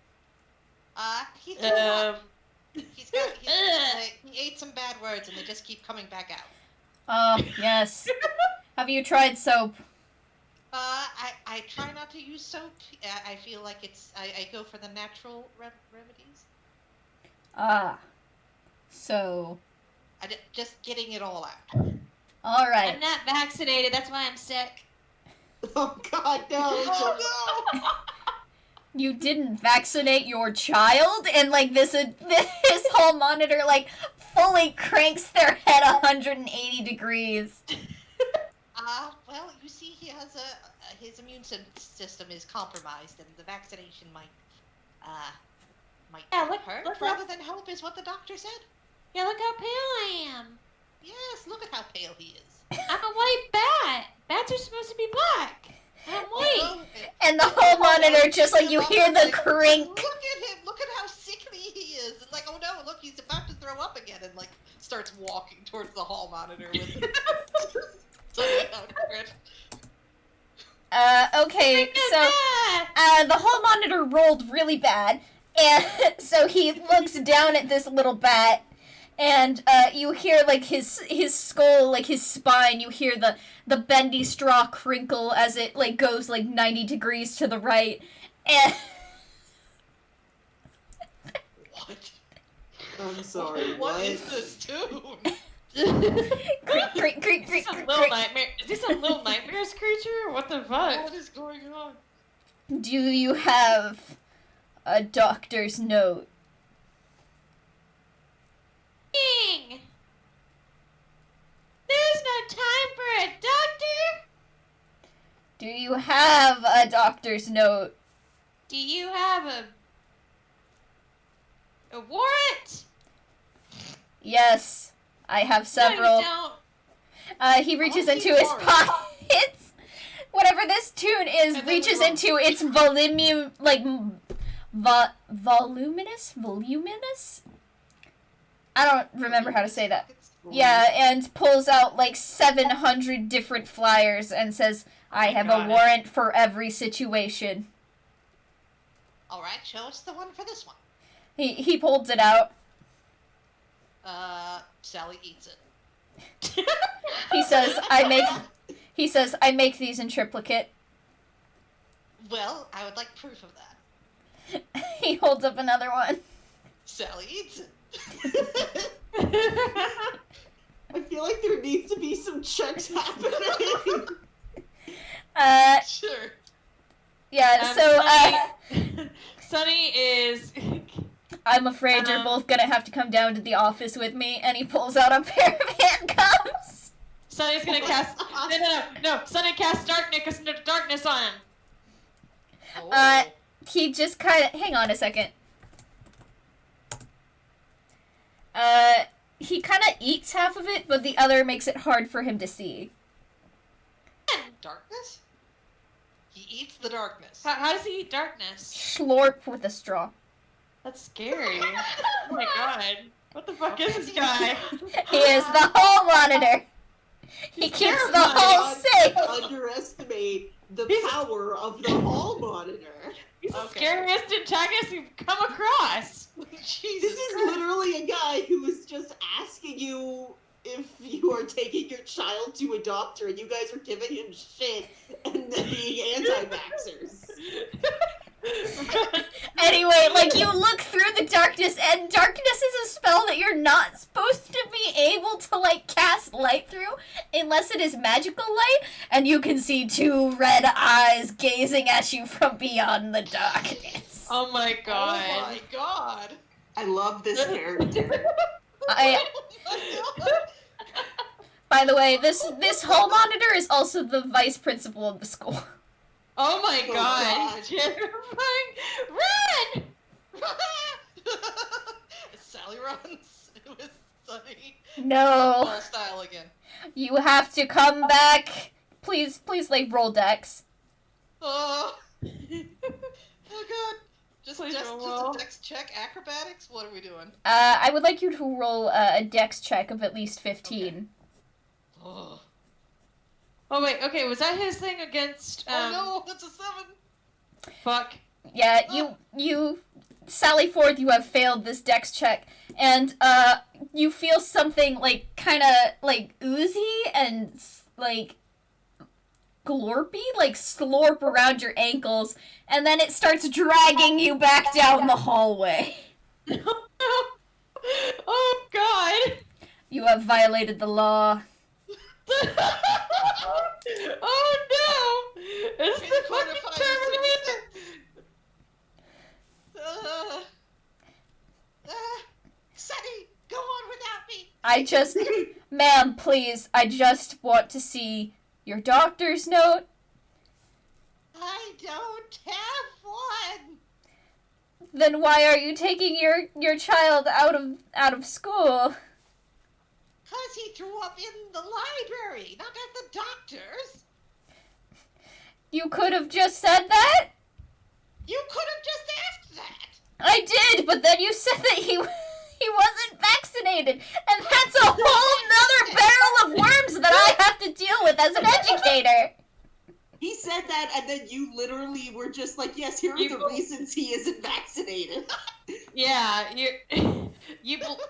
He threw up. Um, He ate some bad words and they just keep coming back out. Oh, yes. Have you tried soap? I try not to use soap. I feel like I go for the natural remedies. Ah. So. Just getting it all out. Alright. I'm not vaccinated. That's why I'm sick. Oh God, no! Oh no! You didn't vaccinate your child? And, like, this hall monitor, like, fully cranks their head 180 degrees. Well, you see, he has his immune system is compromised, and the vaccination might Yeah, look hurt how- rather than help, is what the doctor said. Yeah, look how pale I am. Yes, look at how pale he is. I'm a white bat. Bats are supposed to be black. I'm white. Oh, And the hall monitor, just like you hear the crink. Look at him! Look at how sickly he is! It's like, oh no, look, he's about to throw up again, and like starts walking towards the hall monitor with it. So, yeah, Okay, so, the hall monitor rolled really bad, and so he looks down at this little bat, and, you hear, like, his skull, like, his spine, you hear the bendy straw crinkle as it, like, goes, like, 90 degrees to the right, and... What? I'm sorry. What is this tune? creak, creak, creak, is creak, this a creak, little creak. nightmare? Is this a little nightmares creature? What the fuck? What is going on? Do you have a doctor's note? Ding. There's no time for a doctor. Do you have a doctor's note? Do you have a warrant? Yes, I have No, several. you don't. He reaches I'll into keep his warrant. pockets. Whatever this tune is, And then reaches we into its voluminous? I don't remember how to say that. Yeah, and pulls out like 700 different flyers and says, I have got a it. warrant for every situation. Alright, show us the one for this one. He pulls it out. Sally eats it. He says, I make these in triplicate. Well, I would like proof of that. He holds up another one. Sally eats it. I feel like there needs to be some checks happening. Sure. Yeah, so, Sunny is. I'm afraid you're both gonna have to come down to the office with me, and he pulls out a pair of handcuffs. Sunny's gonna cast. No. Sunny casts darkness on him. Oh. He just kind of, hang on a second. He kind of eats half of it, but the other makes it hard for him to see. Darkness? He eats the darkness. How does he eat darkness? Slurp with a straw. That's scary. Oh my god. What the fuck is this guy? He is the hall monitor. He keeps the hall safe. Underestimate the He's- power of the hall monitor. He's the Okay. scariest antagonist you've come across. Jesus This is Christ. literally a guy who is just asking you if you are taking your child to a doctor and you guys are giving him shit and then being anti-vaxxers. Anyway, like, you look through the darkness, and darkness is a spell that you're not supposed to be able to, like, cast light through unless it is magical light, and you can see two red eyes gazing at you from beyond the darkness. Oh my god. Oh my god. I love this character. I. Oh my god. By the way, this hall monitor is also the vice principal of the school. Oh my Oh god. God. Terrifying. Run! Sally runs with Sunny. No, Ball style again. you have to come back. Please, like roll dex. Oh. Oh god. Just Please just roll. a dex check. Acrobatics. What are we doing? I would like you to roll a dex check of at least 15. Oh. Oh wait, okay, was that his thing against Oh no, that's a 7. fuck. Yeah, you Sally Forth, you have failed this dex check, and you feel something like kind of like oozy and like glorpy, like slorp around your ankles, and then it starts dragging you back down the hallway. Oh god. You have violated the law. Oh no! It's the fucking Quantify Terminator! Sunny, go on without me. I just, ma'am, please, I just want to see your doctor's note. I don't have one. Then why are you taking your child out of school? Cause he threw up in the library, not at the doctor's. You could have just said that? You could have just asked that. I did, but then you said that he wasn't vaccinated, and that's a whole nother barrel of worms that I have to deal with as an educator. He said that, and then you literally were just like, yes, here are the reasons he isn't vaccinated. Yeah,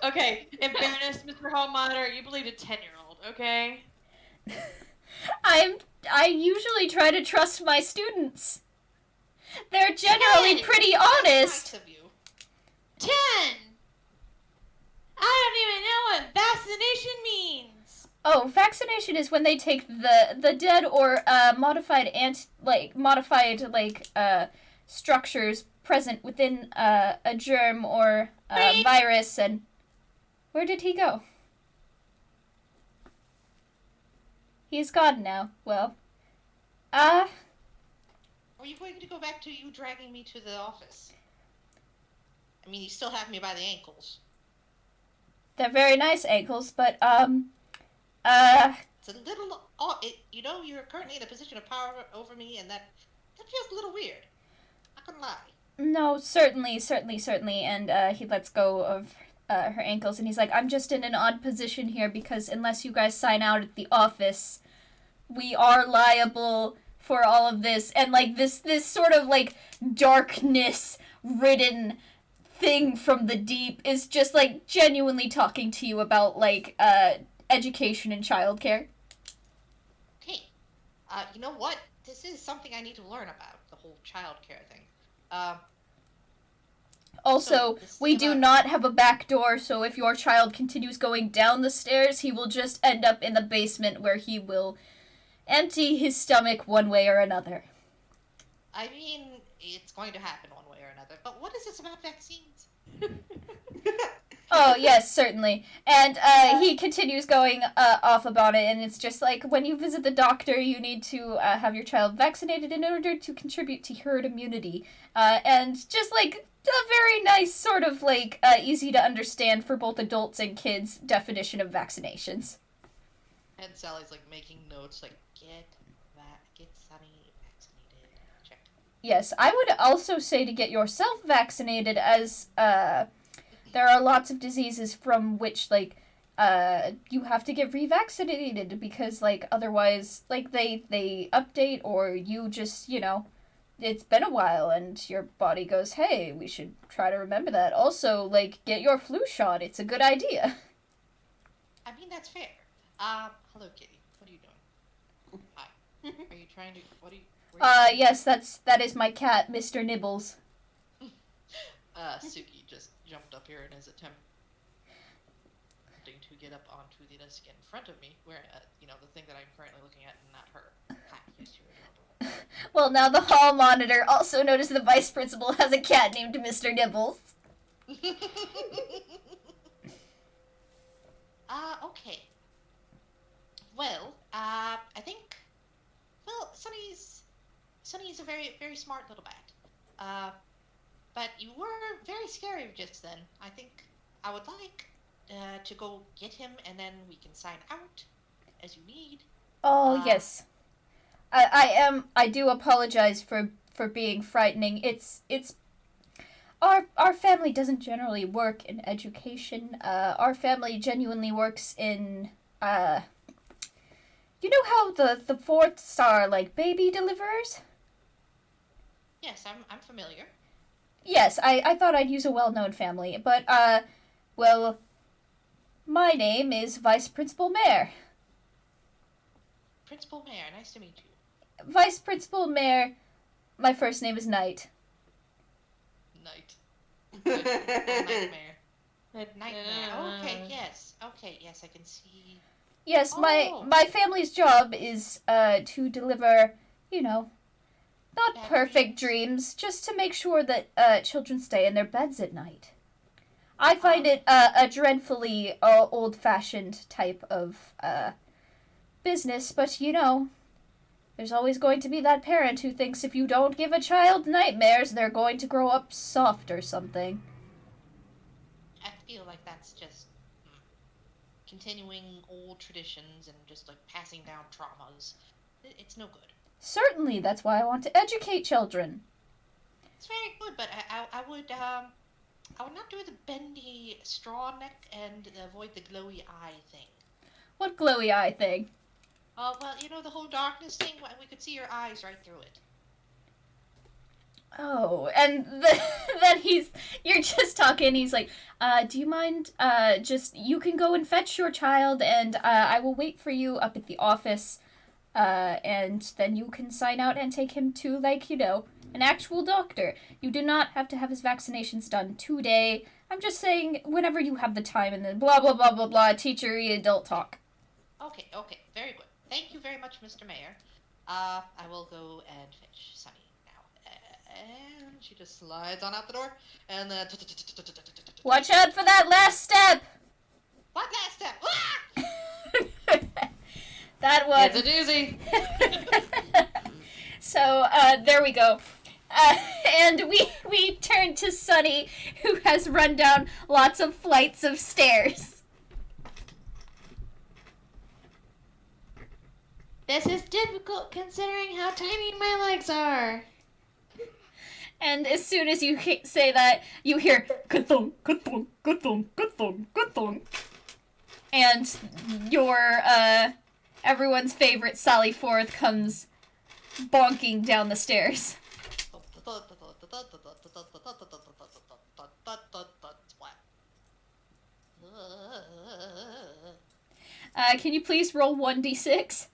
okay, in fairness, Mr. Hall Monitor, you believed a 10-year-old, okay? I usually try to trust my students. They're generally pretty honest. Nice of you. 10! I don't even know what vaccination means! Oh, vaccination is when they take the dead or modified structures present within a germ or a virus. And where did he go? He's gone now. Well, Are you going to go back to you dragging me to the office? I mean, you still have me by the ankles. they're very nice ankles, but It's a little. You know, you're currently in a position of power over me, and that feels a little weird. Not gonna lie. no, certainly, and he lets go of her ankles, and he's like, I'm just in an odd position here because unless you guys sign out at the office, we are liable for all of this, and like this sort of like darkness ridden thing from the deep is just like genuinely talking to you about like education and childcare. Okay. You know what? This is something I need to learn about, the whole childcare thing. Also, So, this we is do about- not have a back door, so if your child continues going down the stairs, he will just end up in the basement where he will empty his stomach one way or another. I mean, it's going to happen one way or another, but what is this about vaccines? Oh, yes, certainly. And he continues going off about it, and it's just like, when you visit the doctor, you need to have your child vaccinated in order to contribute to herd immunity. And just like a very nice sort of like easy to understand for both adults and kids definition of vaccinations. And Sally's like making notes, like get Sunny vaccinated. Check. Yes, I would also say to get yourself vaccinated, as there are lots of diseases from which like you have to get revaccinated because like otherwise like they update or you just, you know, it's been a while and your body goes, hey, we should try to remember that. Also, like, get your flu shot. It's a good idea. I mean, that's fair. Hello, Kitty. What are you doing? Hi. Are you trying to? What are you? Yes, that is my cat, Mr. Nibbles. Suki just jumped up here in his attempting to get up onto the desk in front of me, where, you know, the thing that I'm currently looking at, and not her. Hi, yes, you're adorable. Well, now the hall monitor also noticed the vice principal has a cat named Mr. Nibbles. Okay. Well, I think, well, Sunny's a very, very smart little bat. But you were very scary just then. I think I would like to go get him, and then we can sign out as you need. Oh, yes. I do apologize for being frightening. It's our family doesn't generally work in education. Our family genuinely works in you know how the fourths are like baby deliverers? Yes, I'm familiar. Yes, I thought I'd use a well-known family, but well, my name is Vice Principal Mayor. Principal Mayor, nice to meet you. Vice Principal Mayor, my first name is Knight. Knight. Nightmare. Nightmare. Okay, yes, I can see. Yes, my family's job is to deliver, you know, not Bad perfect dreams, just to make sure that children stay in their beds at night. I find it a dreadfully old-fashioned type of business, but you know, there's always going to be that parent who thinks if you don't give a child nightmares, they're going to grow up soft or something. I feel like that's just continuing old traditions and just like passing down traumas. It's no good. Certainly, that's why I want to educate children. It's very good, but I would not do the bendy straw neck and avoid the glowy eye thing. What glowy eye thing? Well, you know the whole darkness thing. We could see your eyes right through it. Oh, and then you're just talking, he's like, do you mind, you can go and fetch your child, and I will wait for you up at the office, and then you can sign out and take him to, like, you know, an actual doctor. You do not have to have his vaccinations done today. I'm just saying, whenever you have the time, and then blah, blah, blah, blah, blah, teacher-y adult talk. Okay, very good. Thank you very much, Mr. Mayor. I will go and fetch Sunny now. And she just slides on out the door, and then... Watch out for that last step! What last step? That one. It's a doozy. So, there we go. And we turn to Sunny, who has run down lots of flights of stairs. This is difficult considering how tiny my legs are. And as soon as you say that, you hear ka-thunk, ka-thunk, ka-thunk, ka-thunk, ka-thunk. And your, everyone's favorite Sally Forth comes bonking down the stairs. Can you please roll 1d6?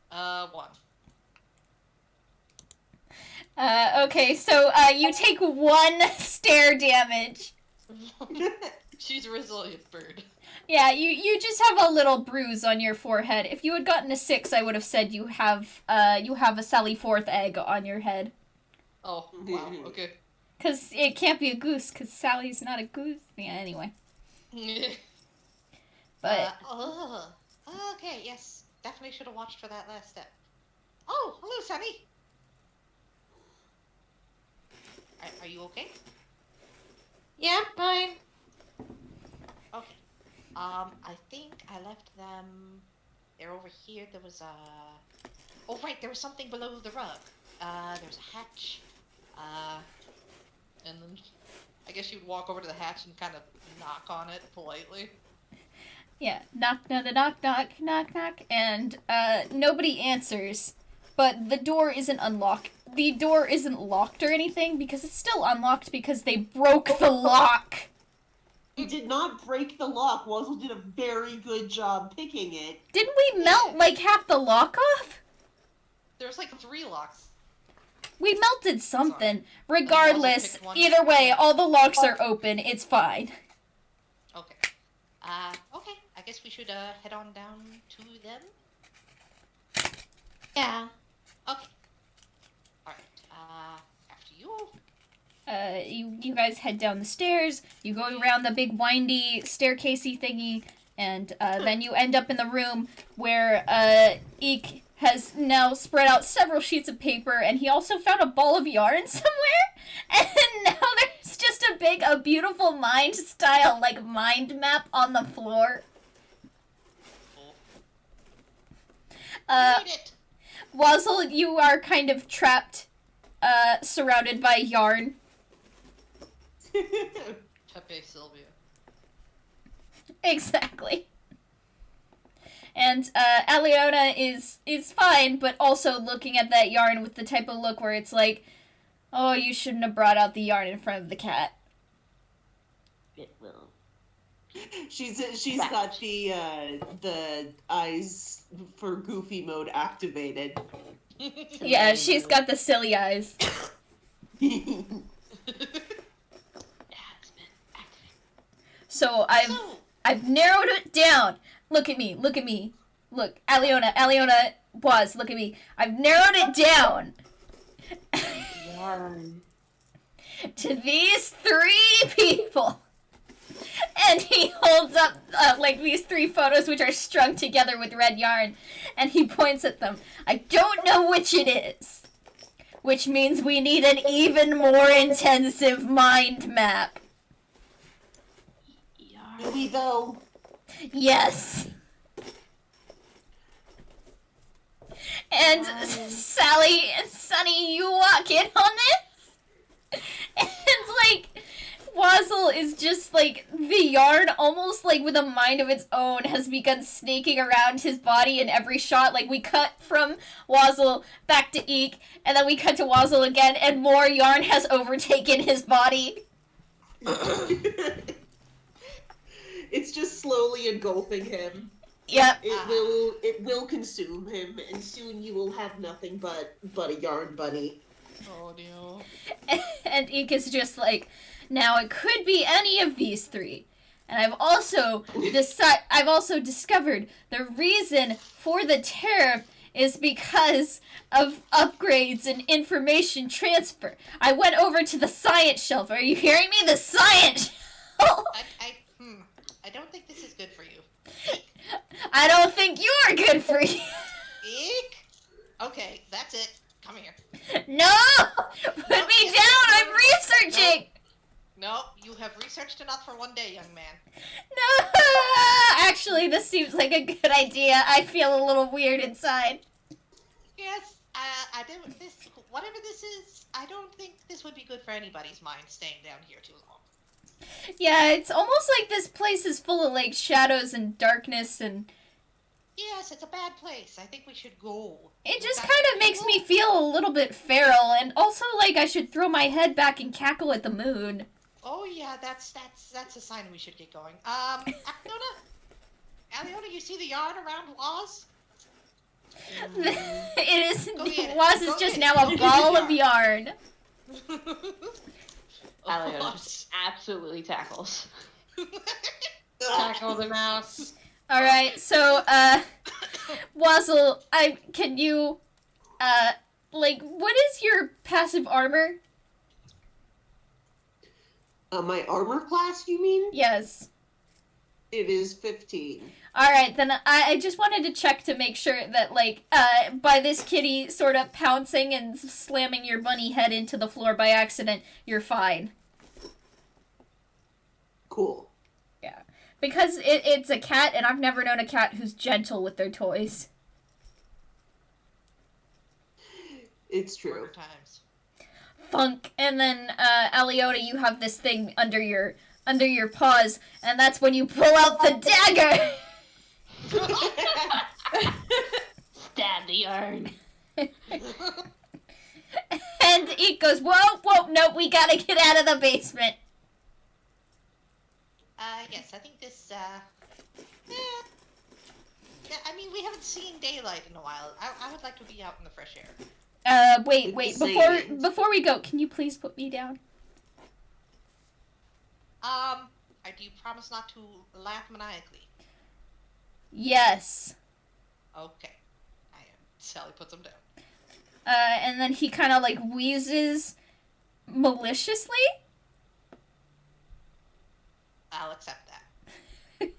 1. Okay, so, you take 1 stair damage. She's a resilient bird. Yeah, you just have a little bruise on your forehead. If you had gotten a 6, I would have said you have a Sally Forth egg on your head. Oh, wow, okay. Because it can't be a goose, because Sally's not a goose. Yeah, anyway. But... okay, yes. Definitely should have watched for that last step. Oh, hello, Sunny. Are you okay? Yeah, I'm fine. Okay. I think I left them... They're over here. There was a... Oh, right, there was something below the rug. There's a hatch. And then I guess you'd walk over to the hatch and kind of knock on it politely. Yeah, knock, and nobody answers. But the door isn't unlocked. The door isn't locked or anything because it's still unlocked because they broke the lock. You did not break the lock. Wuzzle did a very good job picking it. Didn't we melt like half the lock off? There's like 3 locks. We melted something. Regardless, either way, all the locks are open. It's fine. Okay. Okay. I guess we should head on down to them. Yeah. Okay. All right. After you. You guys head down the stairs. You go around the big windy staircasey thingy, and then you end up in the room where Eek has now spread out several sheets of paper, and he also found a ball of yarn somewhere. And now there's just a beautiful mind style mind map on the floor. Cool. Uh, Read it. Wazzle, you are kind of trapped, surrounded by yarn. Pepe Sylvia. Exactly. And Aliona is fine, but also looking at that yarn with the type of look where it's like, oh, you shouldn't have brought out the yarn in front of the cat. It will. She's got the eyes for goofy mode activated. Yeah, she's got the silly eyes. Yeah, it's been activated. So I've narrowed it down. Look at me. Look, Aliona, Waz, look at me. I've narrowed it down Yarn. to these 3 people. And he holds up these 3 photos which are strung together with red yarn, and he points at them. I don't know which it is, which means we need an even more intensive mind map. Yarn. Do we though? Yes. And Sally and Sunny, you walk in on this, and Wazzle is just the yarn, almost with a mind of its own, has begun snaking around his body in every shot. We cut from Wazzle back to Eek, and then we cut to Wazzle again, and more yarn has overtaken his body. It's just slowly engulfing him. Yep. It will consume him, and soon you will have nothing but a yarn bunny. Oh no. And Eek is just now it could be any of these 3. And I've also discovered the reason for the tariff is because of upgrades and information transfer. I went over to the science shelf. Are you hearing me? The science shelf! I don't think this is good for you. I don't think you are good for you. Eek? Okay, that's it. Come here. No! Put me down! I'm researching! No, you have researched enough for one day, young man. No! Actually, this seems like a good idea. I feel a little weird inside. Yes, I don't. Whatever this is, I don't think this would be good for anybody's mind staying down here too long. Yeah, it's almost like this place is full of shadows and darkness, and Yes, it's a bad place. I think we should go. it just kind of makes me feel a little bit feral, and also I should throw my head back and cackle at the moon. Oh yeah, that's a sign we should get going. Aliona, you see the yarn around Waz? It is. Go get it. Waz Go is just get now it. a Go ball get of the yarn. Aliona just absolutely tackles. Tackle the mouse. All right, so Wazzle, can you what is your passive armor? My armor class, you mean? Yes. It is 15. All right, then I just wanted to check to make sure that by this kitty sort of pouncing and slamming your bunny head into the floor by accident, you're fine. Cool. Yeah, because it's a cat, and I've never known a cat who's gentle with their toys. It's true. Murder times. Funk, and then Aliona, you have this thing under your paws, and that's when you pull out the dagger. Stab the yarn. And Eek goes, whoa, no, we gotta get out of the basement. Yes, I think this, yeah, I mean, we haven't seen daylight in a while. I would like to be out in the fresh air. Wait, Same. before we go, can you please put me down? Do you promise not to laugh maniacally? Yes. Okay. Sally puts him down. And then he kind of like wheezes maliciously. I'll accept that.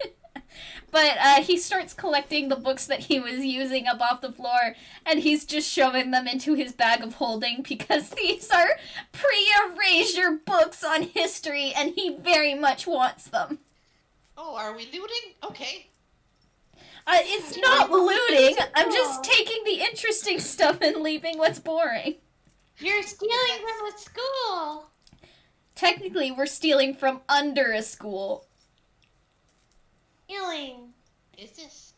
But he starts collecting the books that he was using up off the floor, and he's just shoving them into his bag of holding because these are pre-erasure books on history, and he very much wants them. Oh, are we looting? Okay. It's not looting. I'm just taking the interesting stuff and leaving what's boring. You're stealing from a school. Technically, we're stealing from under a school. Stealing. Is this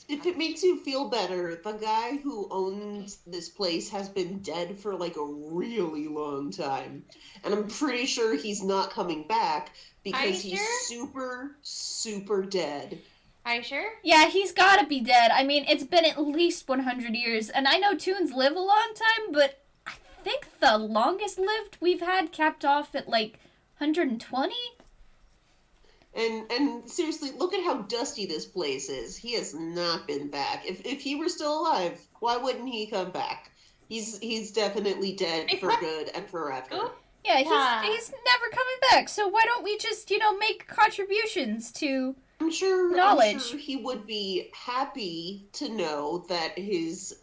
If it makes you feel better, the guy who owns this place has been dead for like a really long time. And I'm pretty sure he's not coming back because you he's sure? super, super dead. Are you sure? Yeah, he's gotta be dead. I mean, it's been at least 100 years, and I know Toons live a long time, but I think the longest lived we've had capped off at like 120? And seriously, look at how dusty this place is. He has not been back. If he were still alive, why wouldn't he come back? He's definitely dead for good and forever. Yeah, Yeah. he's never coming back, so why don't we just, make contributions to... I'm sure Knowledge. he would be happy to know that his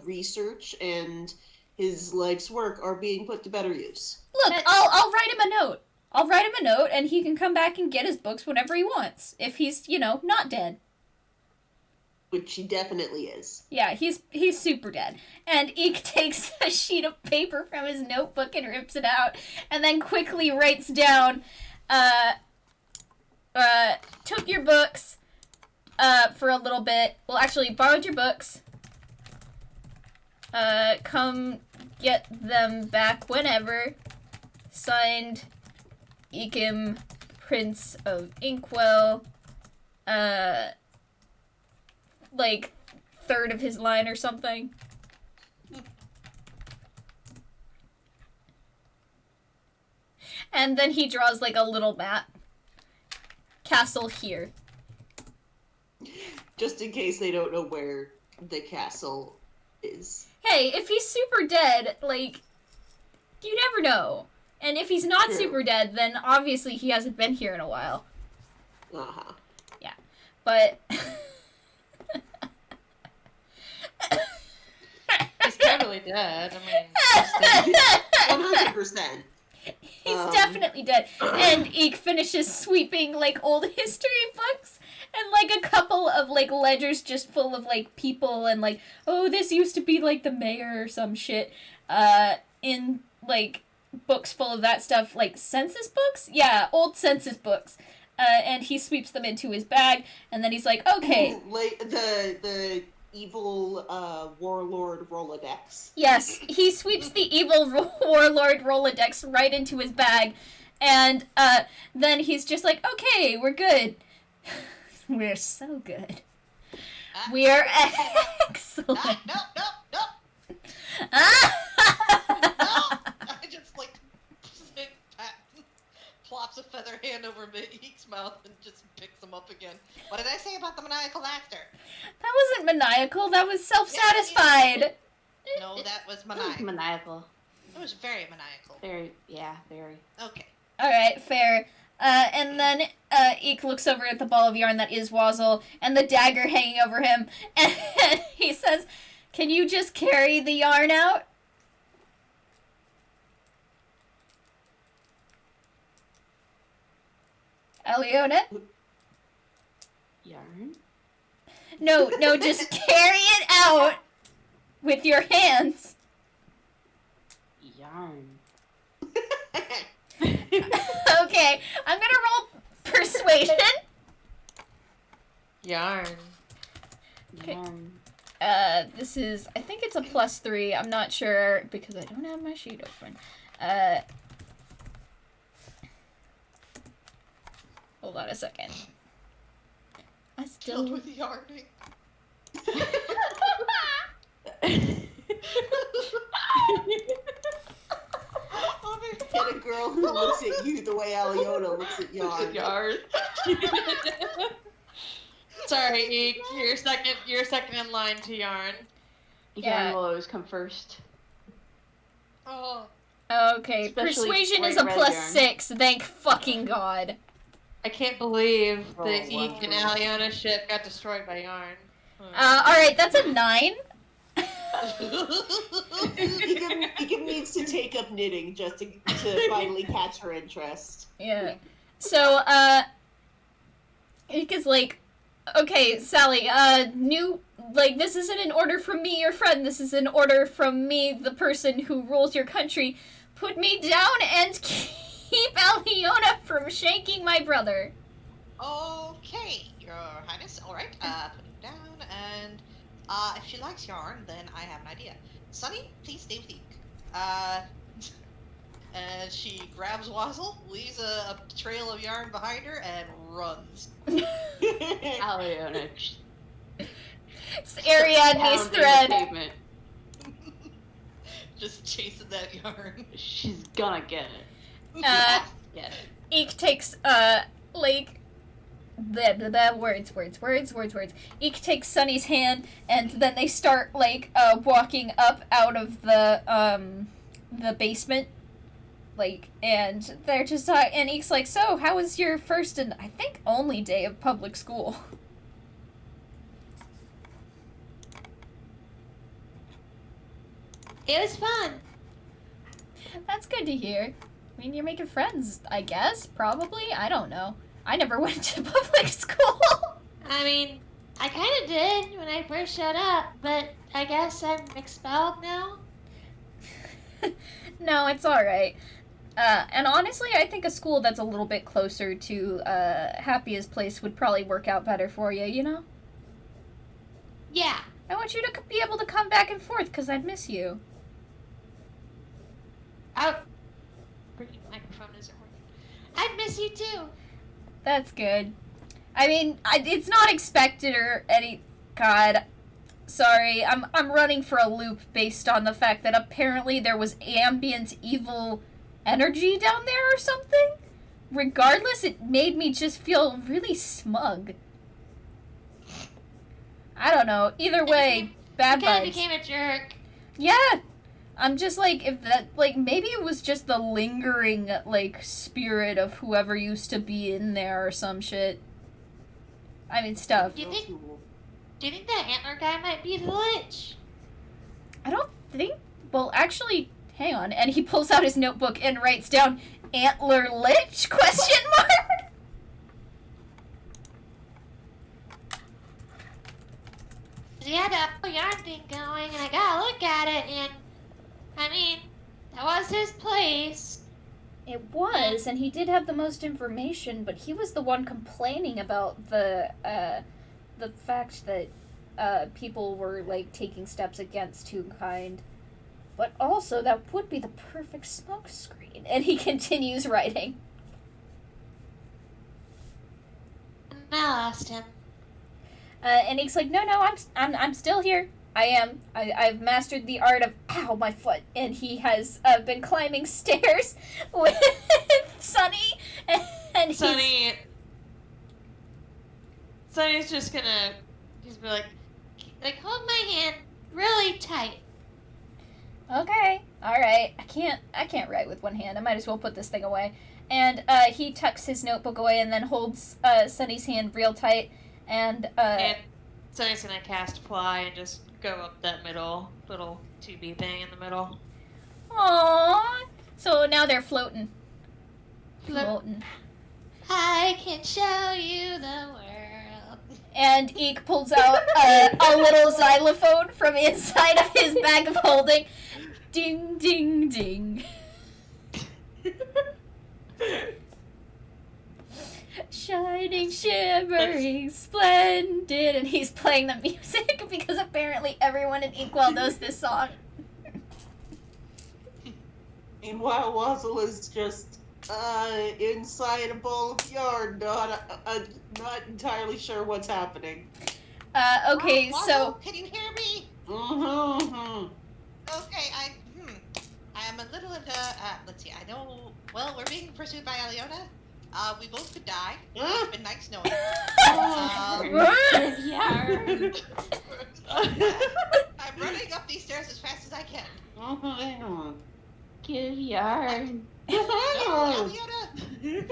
research and his life's work are being put to better use. Look, I'll write him a note. I'll write him a note, and he can come back and get his books whenever he wants, if he's, not dead. Which he definitely is. Yeah, he's super dead. And Eek takes a sheet of paper from his notebook and rips it out, and then quickly writes down, took your books, for a little bit. Well, actually, borrowed your books. Come get them back whenever. Signed, Eakim, Prince of Inkwell. Like, third of his line or something. And then he draws, like, a little map. Castle here. Just in case they don't know where the castle is. Hey, if he's super dead, like, you never know. And if he's not True. super dead, then obviously he hasn't been here in a while. Uh-huh. But... He's totally dead. I mean, 100%. He's definitely dead. And Eek finishes sweeping, like, old history books. And, like, a couple of, like, ledgers just full of, like, people and, like, oh, this used to be, like, the mayor or some shit. In, like, books full of that stuff. Like, census books? Yeah, old census books. And he sweeps them into his bag. And then he's like, okay. Like, the evil warlord Rolodex. Yes, he sweeps the evil warlord Rolodex right into his bag, and then he's just like, okay, we're good. We're so good. We are excellent. No. I just like plops a feather hand over Eek's mouth and just picks him up again. What did I say about the maniacal laughter? That wasn't maniacal, that was self-satisfied. No, that was That was maniacal. maniacal. It was very maniacal. Very, yeah, very. Okay. Alright, fair. And then Eek looks over at the ball of yarn that is Wazzle, and the dagger hanging over him, and he says, can you just carry the yarn out? Eliona? Yarn? No, just carry it out with your hands. Yarn. Okay, I'm gonna roll persuasion. yarn. Okay. Yarn. This is, I think it's a +3. I'm not sure because I don't have my sheet open. Hold on a second. I Filled still... with yarning. Oh my Get a girl who looks at you the way Aliona looks at Yarn. Yarn. Sorry, Eek. You're second in line to Yarn. Yeah. Yarn will always come first. Oh. Okay, Especially persuasion is bright a red plus yarn. 6. Thank fucking God. I can't believe Oh, that Eek and wow. Aliana's ship got destroyed by Yarn. Alright, that's a 9. Egan needs to take up knitting just to finally catch her interest. Yeah. So, Ika's like, okay, Sally, this isn't an order from me, your friend. This is an order from me, the person who rules your country. Put me down and keep Aliona from shanking my brother. Okay, Your Highness. All right. Put it down, and if she likes Yarn, then I have an idea. Sunny, please stay with Eek. And she grabs Wazzle, leaves a trail of yarn behind her, and runs. Aliona. It's Ariadne's Pounding the thread. pavement. Just chasing that yarn. She's gonna get it. Uh, Get it. Eek takes, words. Eek takes Sunny's hand, and then they start, walking up out of the basement. And they're just, and Eek's like, so, how was your first and, I think, only day of public school? It was fun. That's good to hear. I mean, you're making friends, I guess, probably, I don't know. I never went to public school. I mean, I kind of did when I first showed up, but I guess I'm expelled now. No, it's alright. And honestly, I think a school that's a little bit closer to Happiest Place would probably work out better for you, you know? Yeah. I want you to be able to come back and forth, because I'd miss you. Oh, freaking microphone isn't working. I'd miss you too. That's good. I mean, it's not expected or any... God, sorry, I'm running for a loop based on the fact that apparently there was ambient evil energy down there or something. Regardless, it made me just feel really smug. I don't know. Either way, bad I kind vibes. of became a jerk. Yeah. I'm just like, if that, maybe it was just the lingering, spirit of whoever used to be in there or some shit. I mean, stuff. Do you think that antler guy might be the Lich? I don't think, well, actually, hang on. And he pulls out his notebook and writes down, Antler Lich, question mark? He had that whole yarn thing going, and I gotta look at it, and I mean, that was his place. It was, and he did have the most information, but he was the one complaining about the fact that people were taking steps against Toonkind. But also, that would be the perfect smokescreen. And he continues writing. And I lost him. And Eek's like, no, I'm still here. I've mastered the art of, ow, my foot. And he has been climbing stairs with Sunny. And Sunny's just gonna, he's be like, Hold my hand really tight. Okay, alright. I can't write with one hand. I might as well put this thing away. And he tucks his notebook away and then holds Sunny's hand real tight. And Sunny's gonna cast Fly and just go up that middle little 2B thing in the middle. aww. So now they're floating. Floating. I can show you the world. And Eek pulls out a little xylophone from inside of his bag of holding. Ding, ding, ding. Shining, shimmering, splendid. And he's playing the music because apparently everyone in Inkwell knows this song. Meanwhile, Wazzle is just inside a ball of yarn, not entirely sure what's happening. Okay, Wazzle, so... can you hear me? Mm-hmm. Okay, I am a little them to, let's see, I know, well, we're being pursued by Aliona. We both could die. Ah. It's been nice knowing you. Yeah. I'm running up these stairs as fast as I can. Give yarn. No, Aliona!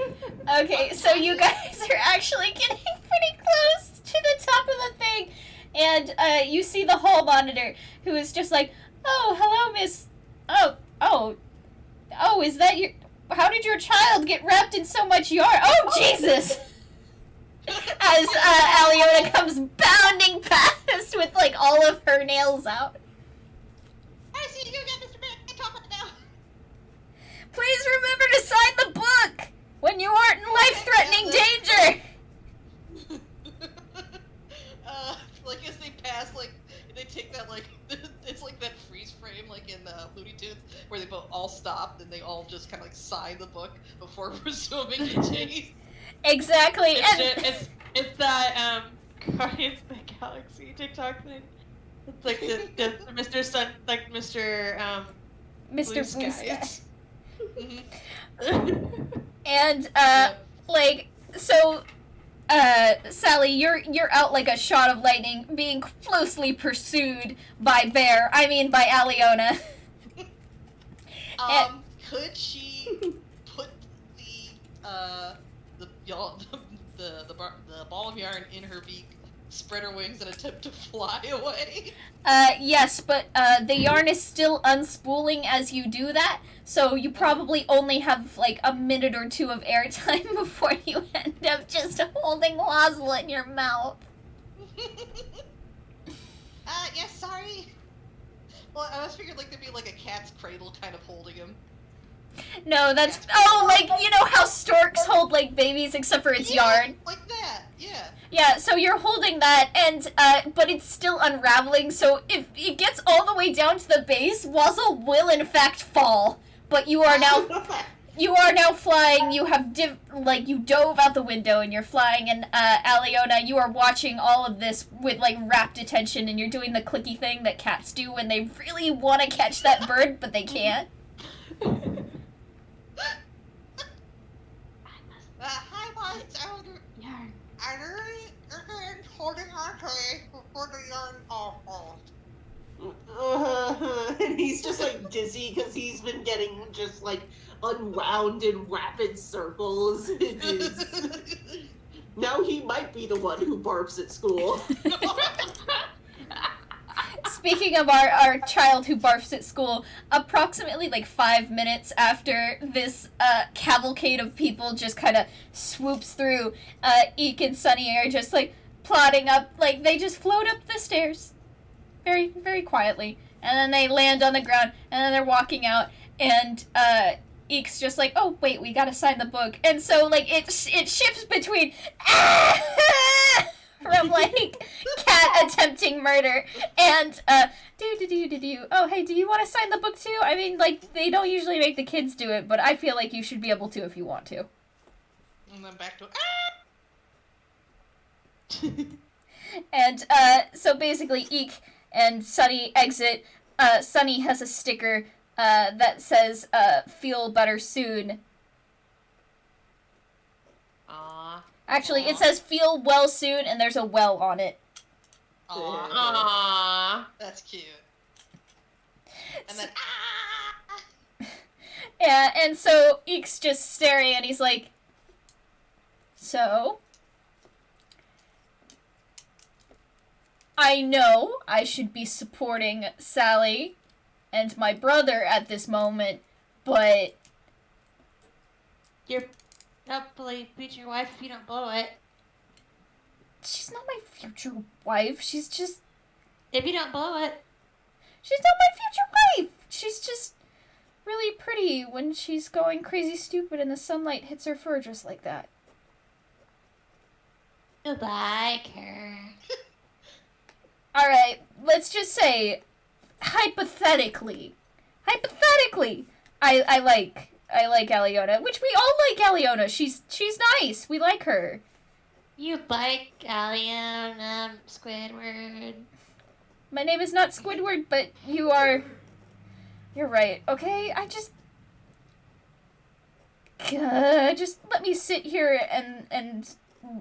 Okay, so you guys are actually getting pretty close to the top of the thing, and you see the hall monitor, who is just like, "Oh, hello, Miss. Oh, is that your? How did your child get wrapped in so much yarn? Oh, Jesus!" As Aliona comes bounding past with like all of her nails out. I see you again, Mr. Bear. Get top of it now. Please remember to sign the book when you aren't in life-threatening danger. Like as they pass, like they take that like it's like that freeze frame like in Looney Tunes where they both all stop and they all just kind of like sign the book before resuming the chase. Exactly. It's that Guardians of the Galaxy TikTok thing. It's like the Mr. Sun, like Mr. Mr. Blue Blue Sky. Sky. And like so Sally, you're out like a shot of lightning, being closely pursued by Aliona. Could she put the ball of yarn in her beak, spread her wings, and attempt to fly away? Yes, but the yarn is still unspooling as you do that, so you probably only have like a minute or two of airtime before you end up just holding Wazzle in your mouth. Yes, sorry. Well, I was figured like there'd be like a cat's cradle kind of holding him. No, that's like you know how storks hold like babies, except for it's yarn. Like that, yeah. Yeah, so you're holding that, and but it's still unraveling. So if it gets all the way down to the base, Wazzle will in fact fall. But you are now flying. You have you dove out the window and you're flying. And Aliona, you are watching all of this with like rapt attention, and you're doing the clicky thing that cats do when they really want to catch that bird, but they can't. Hi, boss. Yarn. I really recommend holding on to it before the yarn falls. And he's just like dizzy because he's been getting just like unwound in rapid circles. Now he might be the one who barfs at school. Speaking of our child who barfs at school, approximately like 5 minutes after this cavalcade of people just kind of swoops through, Eek and Sunny are just like plodding up, like they just float up the stairs very, very quietly, and then they land on the ground, and then they're walking out, and Eek's just like, oh wait, we gotta sign the book, and so like it shifts between from like cat attempting murder and do. Oh hey, do you want to sign the book too? I mean, like they don't usually make the kids do it, but I feel like you should be able to if you want to. And then back to And so basically Eek and Sunny exit. Sunny has a sticker that says feel better soon. Aww. Actually, it says feel well soon, and there's a well on it. Aww. That's cute. And then Yeah, and so Eek's just staring, and he's like, so? I know I should be supporting Sally and my brother at this moment, but... You're probably future wife if you don't blow it. She's not my future wife, she's just... If you don't blow it. She's not my future wife! She's just really pretty when she's going crazy stupid and the sunlight hits her fur just like that. You like her. Alright, let's just say, hypothetically, I like Aliona, which we all like Aliona. She's nice. We like her. You like Allium, Squidward. My name is not Squidward, but you're right, okay? just let me sit here and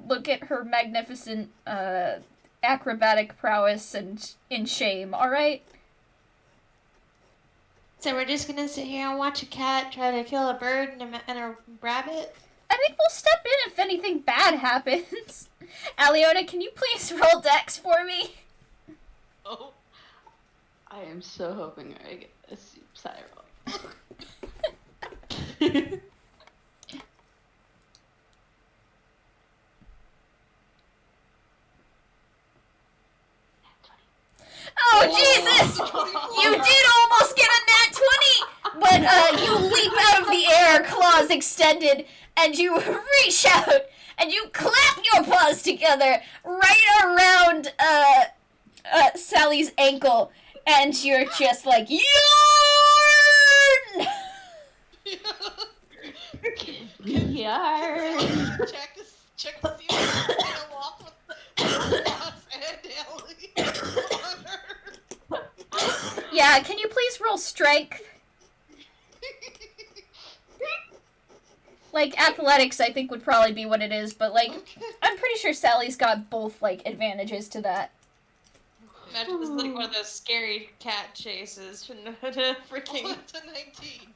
look at her magnificent acrobatic prowess and in shame, alright? So we're just gonna sit here and watch a cat try to kill a bird and a rabbit? I mean, we'll step in if anything bad happens. Aliona, can you please roll dex for me? Oh. I am so hoping I get a soup side roll. Oh, Jesus! You did almost get a nat 20! But you leap out of the air, claws extended, and you reach out, and you clap your paws together right around Sally's ankle, and you're just like, yarn! Yarn. Check to see if she's gonna walk with Ross and Ellie on her. Yeah, can you please roll strength? Like, athletics, I think, would probably be what it is, but, like, Okay. I'm pretty sure Sally's got both, like, advantages to that. Imagine this is like one of those scary cat chases from the freaking. What's a 19?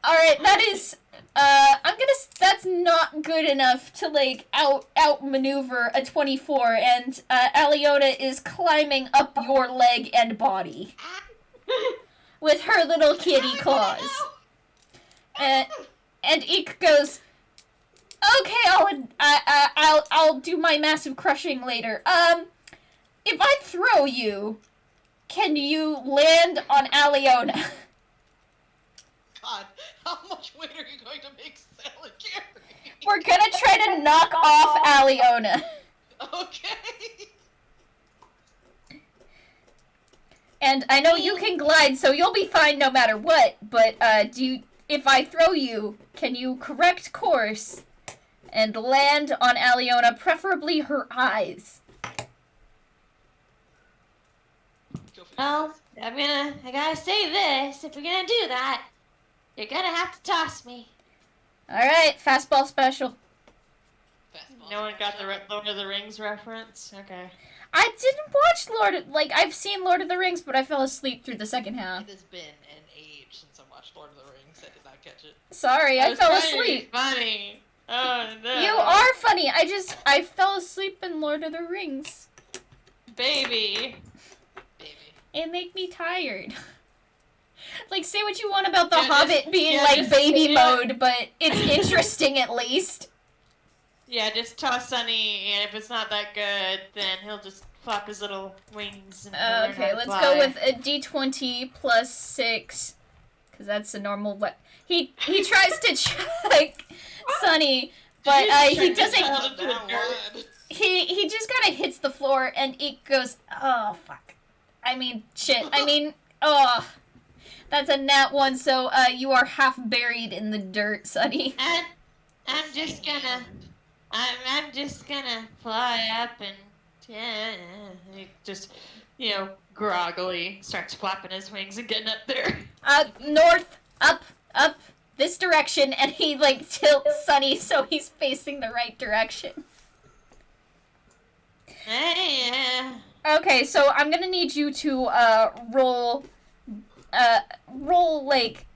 Alright, that is, that's not good enough to, like, outmaneuver a 24, and, Aliona is climbing up your leg and body. With her little kitty claws. And Eek goes, okay, I'll do my massive crushing later. If I throw you, can you land on Aliona? God, how much weight are you going to make Sally carry? We're gonna try to knock off Aliona. Okay. And I know you can glide, so you'll be fine no matter what, but, if I throw you, can you correct course and land on Aliona, preferably her eyes? Go for Well, I gotta say this. If you're gonna do that, you're gonna have to toss me. Alright, fastball special. Fastball No one got the special. Lord of the Rings reference? Okay. I didn't watch I've seen Lord of the Rings, but I fell asleep through the second half. It has been an age since I watched Lord of the Rings. I did not catch it. Sorry, I was fell trying to be asleep. Funny. Oh no. You are funny, I fell asleep in Lord of the Rings. Baby. Baby. It made me tired. Like, say what you want about The Yeah, just- Hobbit being, yeah, like, just- baby yeah. mode, but it's interesting at least. Yeah, just toss Sunny, and if it's not that good, then he'll just flap his little wings and he'll learn how Okay, to let's fly. go with a d20 plus 6, because that's the normal what. He tries to check Sunny, but he Check this doesn't. out. That one. He just kind of hits the floor, and Eek goes, oh, fuck. I mean, shit. Oh. That's a nat 1, so you are half buried in the dirt, Sunny. And I'm just gonna fly up and He just, groggily starts flapping his wings and getting up there. North, up, this direction, and he, like, tilts Sunny so he's facing the right direction. yeah. Okay, so I'm gonna need you to, roll, like,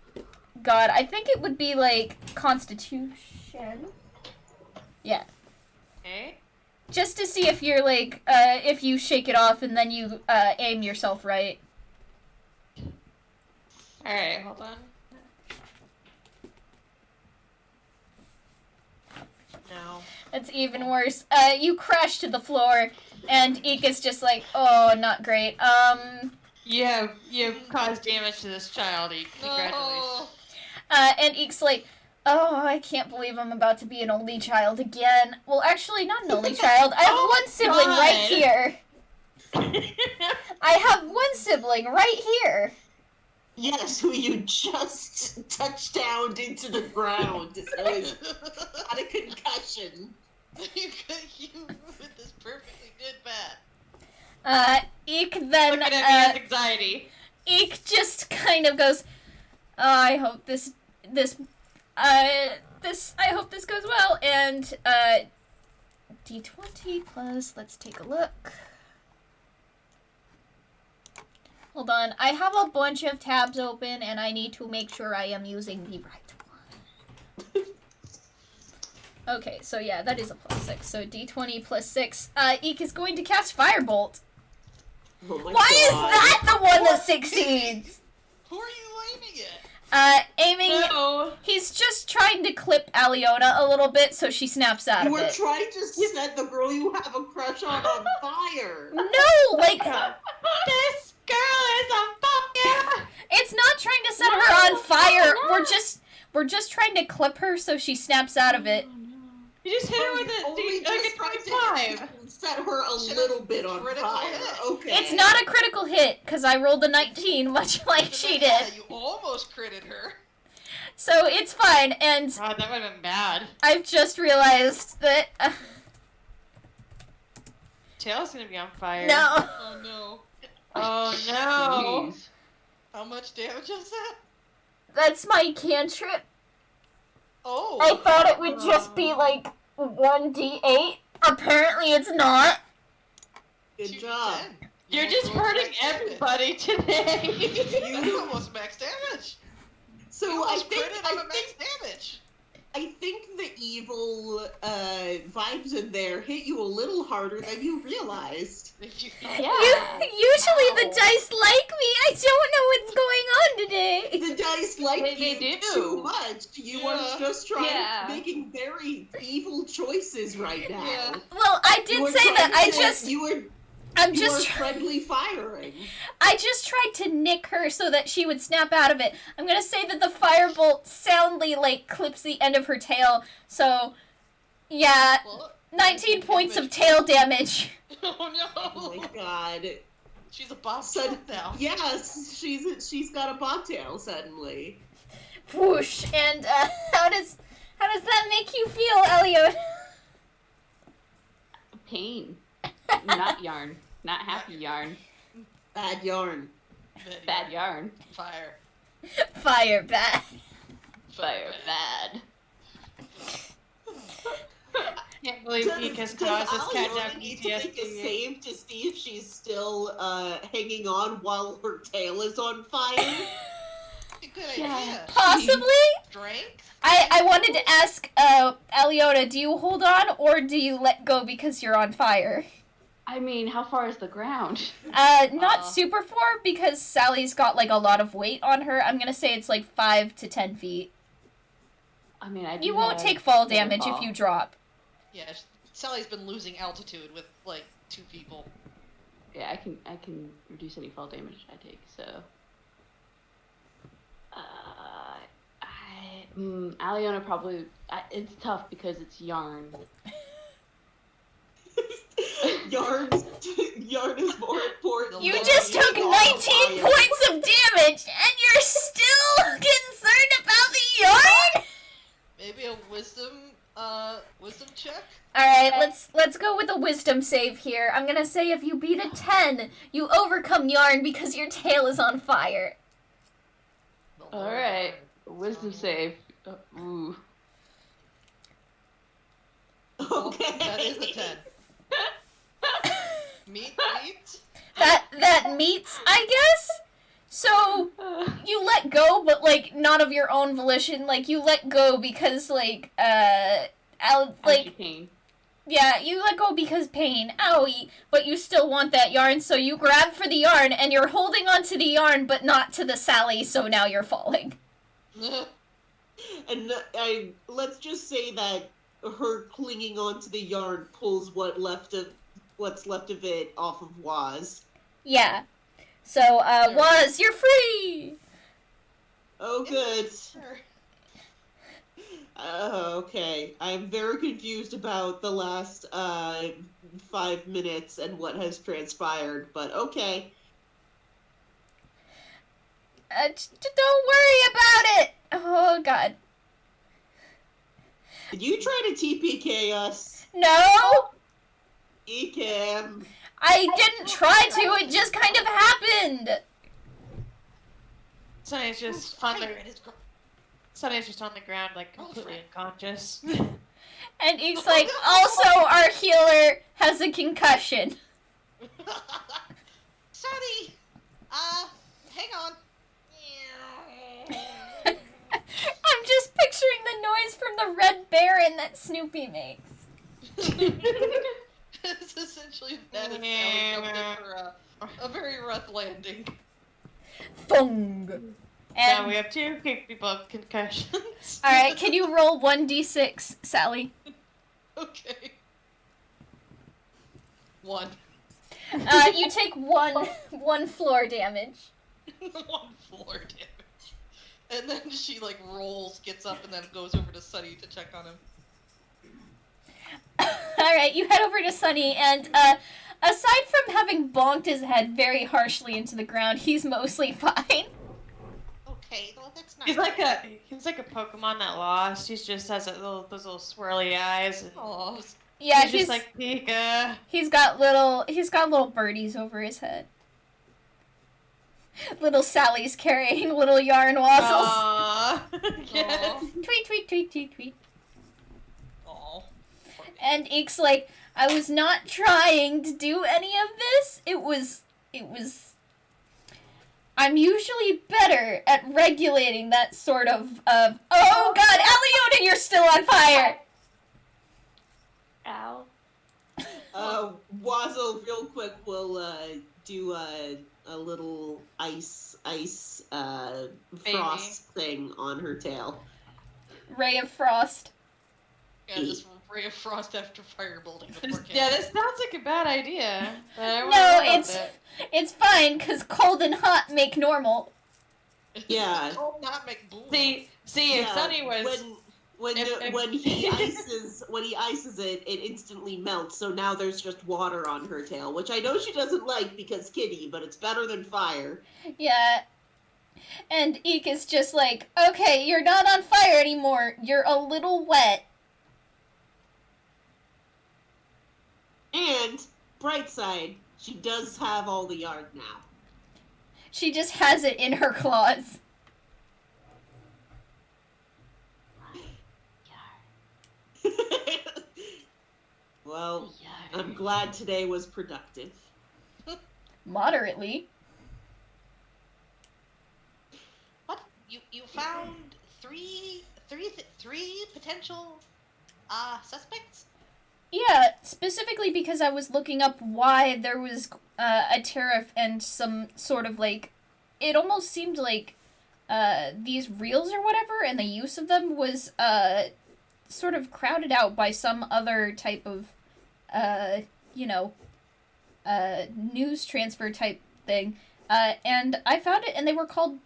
God, I think it would be, like, Constitution? Yeah. Okay. Just to see if you're, like, if you shake it off and then you, aim yourself right. Alright, hold on. No. That's even worse. You crash to the floor, and Eek is just like, oh, not great. You have caused damage to this child, Eek. Congratulations. No. And Eek's like, oh, I can't believe I'm about to be an only child again. Well, actually, not an only child. I have Oh, one sibling right God. here. I have one sibling right here. Yes, who you just touched down into the ground. So he's got a concussion. you with this perfectly good bat. Eek then, Look at him, he has anxiety. Eek just kind of goes, oh, I hope this hope this goes well. And D20 plus. Let's take a look. Hold on. I have a bunch of tabs open, and I need to make sure I am using the right one. Okay, so yeah, that is a +6. So D20 plus 6. Eek is going to cast Firebolt. Oh my Why is God. that the one that succeeds? Who are you aiming at? Aiming. No. He's just trying to clip Aliona a little bit so she snaps out You of were it. trying to set the girl you have a crush on fire. No, like, This girl is on fire. it's not trying to set her on fire. We're just trying to clip her so she snaps out of it. You just hit her with Only a just tried 25. to set her a Should've little bit on critical fire. hit. Okay. It's not a critical hit because I rolled a 19, much like she Yeah, did. you almost critted her. So it's fine, and God, that would have been bad. I've just realized that Tail's gonna be on fire. no. Oh no. Oh no. Jeez. How much damage is that? That's my cantrip. Oh. I thought it would just be like 1d8. Apparently it's not. Good 2d10. job. You're You just almost hurting maxed damage. everybody today. You almost max damage. So You I almost think critted on a max damage. I think the evil vibes in there hit you a little harder than you realized. If you Yeah. Usually the Ow. dice like me. I don't know what's going on today. The dice like They you do. too much. You Yeah. are just trying Yeah. making very evil choices right now. Yeah. Well, I You did were say trying that. to- you were I'm you were just friendly firing. I just tried to nick her so that she would snap out of it. I'm gonna say that the firebolt soundly like clips the end of her tail. So, yeah, Well, 19 points of tail damage. oh no. Oh my god. She's a bob Sud- now. Yes, she's got a bobtail suddenly. Whoosh! And how does that make you feel, Elliot? Pain. Not yarn. Not happy yarn. Bad yarn. Bad yarn. Fire. Fire bat. Fire bad. Can't believe Eek has caused this cat to have need to make a PTSD. save to see if she's still hanging on while her tail is on fire. Good Yeah. idea. Possibly? Strength? I wanted to ask, Eliota, do you hold on or do you let go because you're on fire? I mean, how far is the ground? Not super far because Sally's got like a lot of weight on her. I'm gonna say it's like 5 to 10 feet. I mean, I. You do won't have take fall feather damage if fall. you drop. Yeah, Sally's been losing altitude with like 2 people. Yeah, I can reduce any fall damage I take. So. Aliona probably. It's tough because it's yarn. Yarn is more important. You than just took being 19 on fire. points of damage and you're still concerned about the yarn? Maybe a wisdom check? Alright, let's go with a wisdom save here. I'm gonna say if you beat a 10, you overcome yarn because your tail is on fire. All right, wisdom save. Ooh. Okay. That is a 10. Meat? That meets, I guess? So, you let go, but, like, not of your own volition. Like, you let go because, like, Pain. yeah, you let go because pain. Owie. But you still want that yarn, so you grab for the yarn, and you're holding onto the yarn, but not to the Sally, so now you're falling. And let's just say that her clinging onto the yarn pulls what's left of it off of Waz. Yeah. So, Waz, you're free! Oh, good. Sure. Okay. I'm very confused about the last 5 minutes and what has transpired, but okay. Don't worry about it! Oh, God. Did you try to TPK us? No! Ecam. I didn't try to, it just kind of happened! So it's just Fire fun. in his Sunny's just on the ground, like, Oh, completely frick. unconscious. And Eek's like, also, our healer has a concussion. Sunny! Hang on. I'm just picturing the noise from the Red Baron that Snoopy makes. It's essentially that is how we come in for a very rough landing. Thung. Now And we have 2 people with concussions. alright, can you roll 1d6, Sally? Okay. 1. You take one floor damage. 1 floor damage. And then she like rolls, gets up, and then goes over to Sunny to check on him. Alright, you head over to Sunny, and aside from having bonked his head very harshly into the ground, he's mostly fine. Okay, well that's not. He's like a Pokemon that lost. He just has those little swirly eyes. And Aw. Yeah, he's just like Pika. he's got little birdies over his head. Little Sally's carrying little yarn wazzles. Aww. Yes. Tweet, tweet, tweet, tweet, tweet. Aw. And Eek's like, I was not trying to do any of this. It was... I'm usually better at regulating that sort of... Oh god, Aliona, you're still on fire! Ow. Wazzle, real quick, will do a little ice frost thing on her tail. Ray of Frost. Yeah, just ray of frost after firebolting the poor kid. Yeah, this sounds like a bad idea. But I No, wanna know it's- about it. It's fine, because cold and hot make normal. Yeah. Oh, not make boom. See, if Yeah, Sunny was when if- he ices it, it instantly melts. So now there's just water on her tail, which I know she doesn't like because kitty, but it's better than fire. Yeah. And Eek is just like, okay, you're not on fire anymore. You're a little wet. And bright side, she does have all the yarn now. She just has it in her claws. Well, Yeah. I'm glad today was productive. Moderately. What? You found three potential suspects? Yeah, specifically because I was looking up why there was a tariff and some sort of like, it almost seemed like these reels or whatever and the use of them was sort of crowded out by some other type of news transfer type thing. And I found it and they were called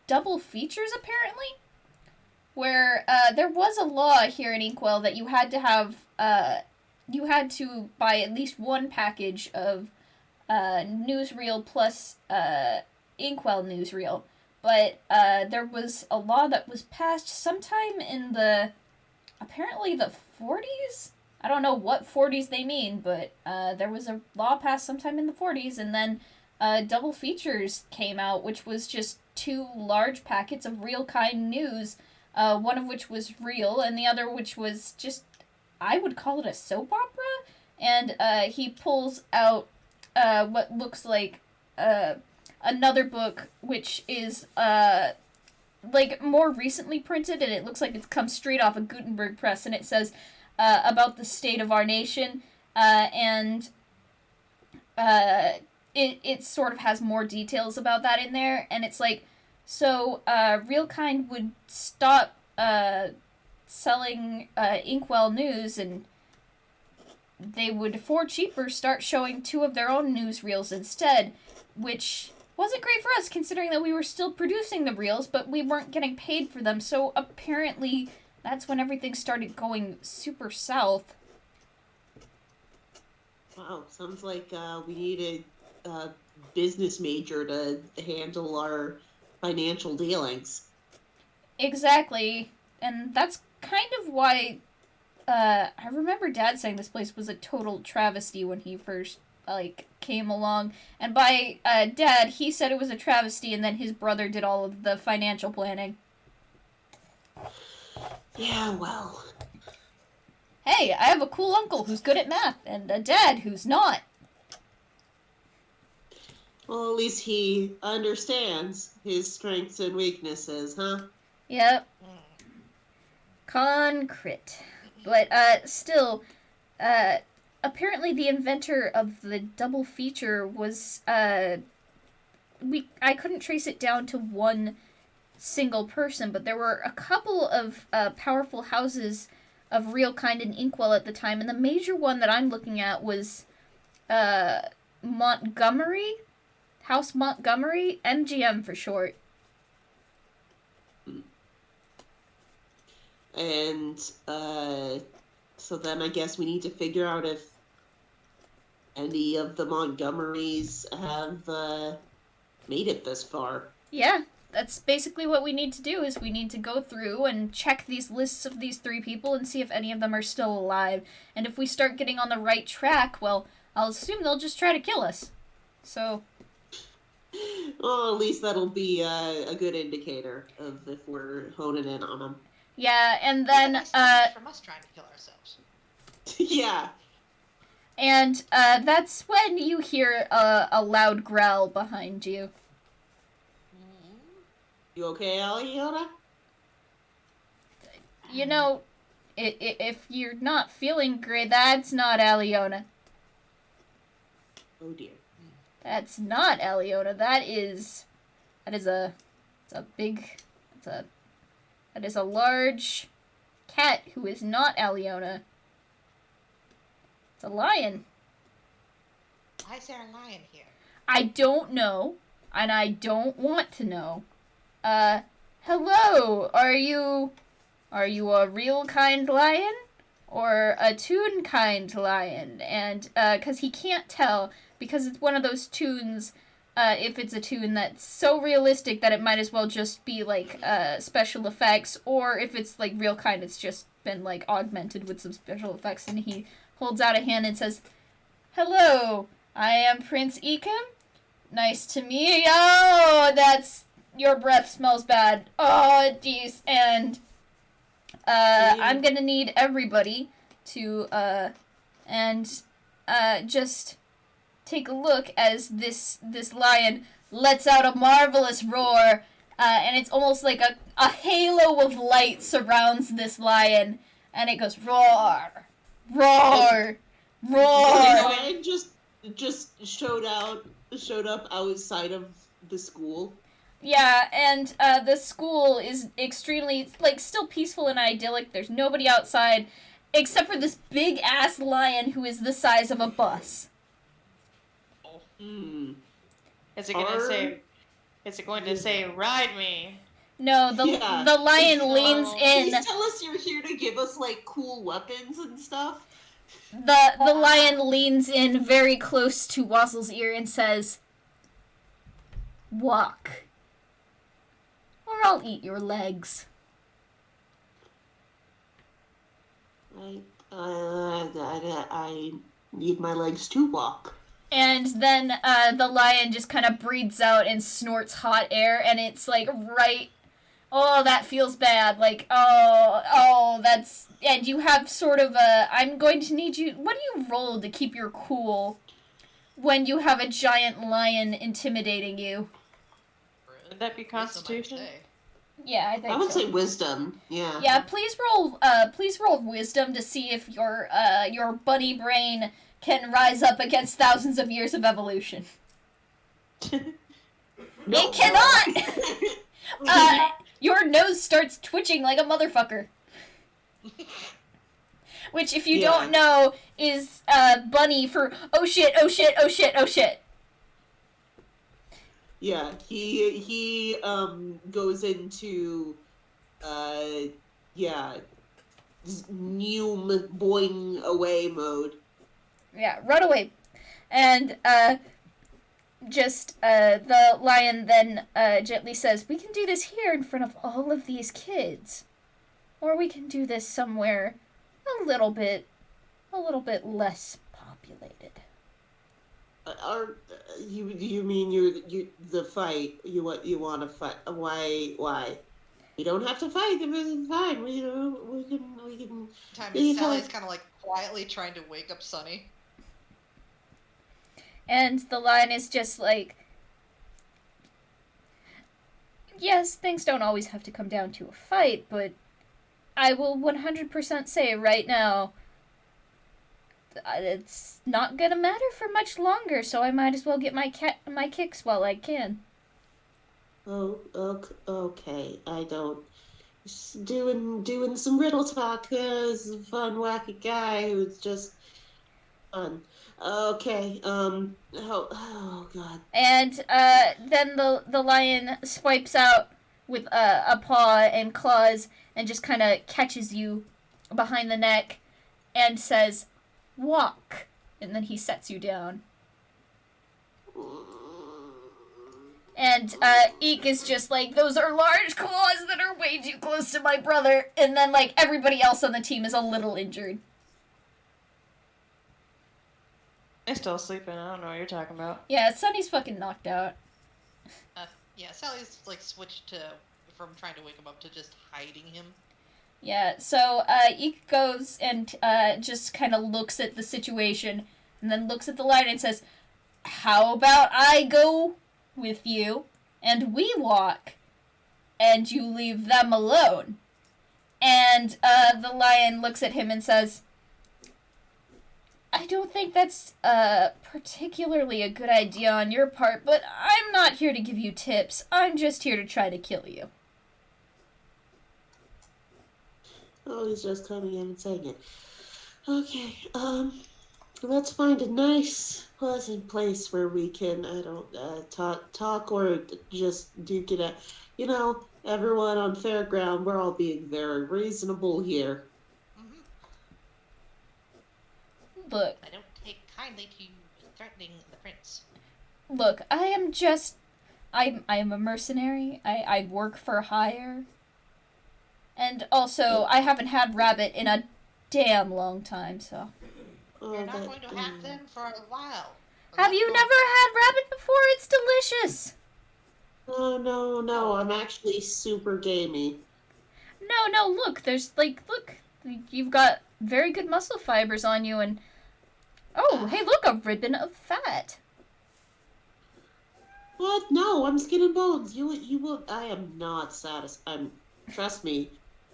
double features apparently, where there was a law here in Inkwell that you had to have you had to buy at least one package of newsreel plus Inkwell newsreel. But there was a law that was passed sometime in apparently the 40s? I don't know what 40s they mean, but there was a law passed sometime in the 40s, and then Double Features came out, which was just 2 large packets of real kind news, one of which was real, and the other which was just, I would call it a soap opera, and he pulls out what looks like another book, which is like more recently printed, and it looks like it's come straight off of Gutenberg Press, and it says about the state of our nation, and it sort of has more details about that in there, and it's like, so Real Kind would stop selling Inkwell News, and they would, for cheaper, start showing 2 of their own newsreels instead, which wasn't great for us, considering that we were still producing the reels, but we weren't getting paid for them, so apparently that's when everything started going super south. Wow, sounds like we need a business major to handle our financial dealings. Exactly, and that's kind of why I remember Dad saying this place was a total travesty when he first came along, and by Dad he said it was a travesty, and then his brother did all of the financial planning. Yeah, well. Hey, I have a cool uncle who's good at math, and a dad who's not. Well, at least he understands his strengths and weaknesses, huh? Yep, Mm. concrete. But, still, apparently the inventor of the double feature was, I couldn't trace it down to one single person, but there were a couple of powerful houses of real kind in Inkwell at the time, and the major one that I'm looking at was Montgomery, House Montgomery, MGM for short. And so then I guess we need to figure out if any of the Montgomerys have made it this far. Yeah, that's basically what we need to do, is we need to go through and check these lists of these 3 people and see if any of them are still alive. And if we start getting on the right track, well, I'll assume they'll just try to kill us. So, Well, at least that'll be a good indicator of if we're honing in on them. yeah, and then, Nice things from us trying to kill ourselves. Yeah. and, that's when you hear a loud growl behind you. You okay, Aliona? You know, if you're not feeling great, that's not Aliona. Oh dear. That's not Aliona. That is a large cat who is not Aliona. It's a lion. Why is there a lion here? I don't know, and I don't want to know. Hello, are you a real kind lion? Or a toon kind lion? And, 'cause he can't tell, because it's one of those toons, if it's a toon that's so realistic that it might as well just be, like, special effects, or if it's, like, real kind, it's just been, like, augmented with some special effects, and he holds out a hand and says, "Hello, I am Prince Ekum. Nice to meet you. Oh, your breath smells bad. Oh, jeez. And, I'm gonna need everybody to, just take a look as this lion lets out a marvelous roar, and it's almost like a halo of light surrounds this lion, and it goes roar, roar, The roar. lion just showed up outside of the school. Yeah, and the school is extremely, like, still peaceful and idyllic. There's nobody outside, except for this big-ass lion who is the size of a bus. Hmm. Is it going to say, ride me? No, the Yeah. lion leans in. Please tell us you're here to give us, like, cool weapons and stuff. The lion leans in very close to Wazzle's ear and says, "Walk, or I'll eat your legs." I need my legs to walk. And then the lion just kind of breathes out and snorts hot air, and it's like right. Oh, that feels bad. Like, that's. And you have sort of a. I'm going to need you. What do you roll to keep your cool when you have a giant lion intimidating you? Would that be Constitution? Yeah, I think I would so. say wisdom. Yeah. Yeah, please roll wisdom to see if your bunny brain can rise up against thousands of years of evolution. It cannot! Your nose starts twitching like a motherfucker. Which, if you don't know, is bunny for oh shit, oh shit, oh shit, oh shit. Yeah, he goes into Neum boing away mode. Yeah, run away. And the lion then gently says, "We can do this here in front of all of these kids. Or we can do this somewhere a little bit less populated." You mean you the fight? You want to fight? Why? We don't have to fight. It's fine. We can. Time You is tell- Sally's kind of like quietly trying to wake up Sunny. And the lion is just like, yes, things don't always have to come down to a fight, but I will 100% say right now, it's not gonna matter for much longer, so I might as well get my kicks while I can. Oh, okay. I don't. Just doing some riddle talk. Is a fun, wacky guy who's just fun. Okay. Oh God. And then the lion swipes out with a paw and claws and just kind of catches you behind the neck and says, "Walk." And then he sets you down. And Eek is just like, those are large claws that are way too close to my brother. And then, like, everybody else on the team is a little injured. I'm still sleeping. I don't know what you're talking about. Yeah, Sunny's fucking knocked out. Yeah, Sally's like switched from trying to wake him up to just hiding him. Yeah, so Eek goes and just kind of looks at the situation and then looks at the lion and says, "How about I go with you and we walk and you leave them alone?" And the lion looks at him and says, "I don't think that's particularly a good idea on your part, but I'm not here to give you tips. I'm just here to try to kill you." Oh, he's just coming in and saying it. Okay. Let's find a nice, pleasant place where we can, talk or just duke it out. You know, everyone on Fairground, we're all being very reasonable here. Mm-hmm. Look, I don't take kindly to you threatening the prince. Look, I'm a mercenary. I work for hire. And also, I haven't had rabbit in a damn long time, so. Oh, You're not that- going to have them for a while. Have you never had rabbit before? It's delicious. Oh, no, I'm actually super gamey. No, look, look, you've got very good muscle fibers on you, and oh, hey, look, a ribbon of fat. What? No, I'm skin and bones. You will. I am not trust me,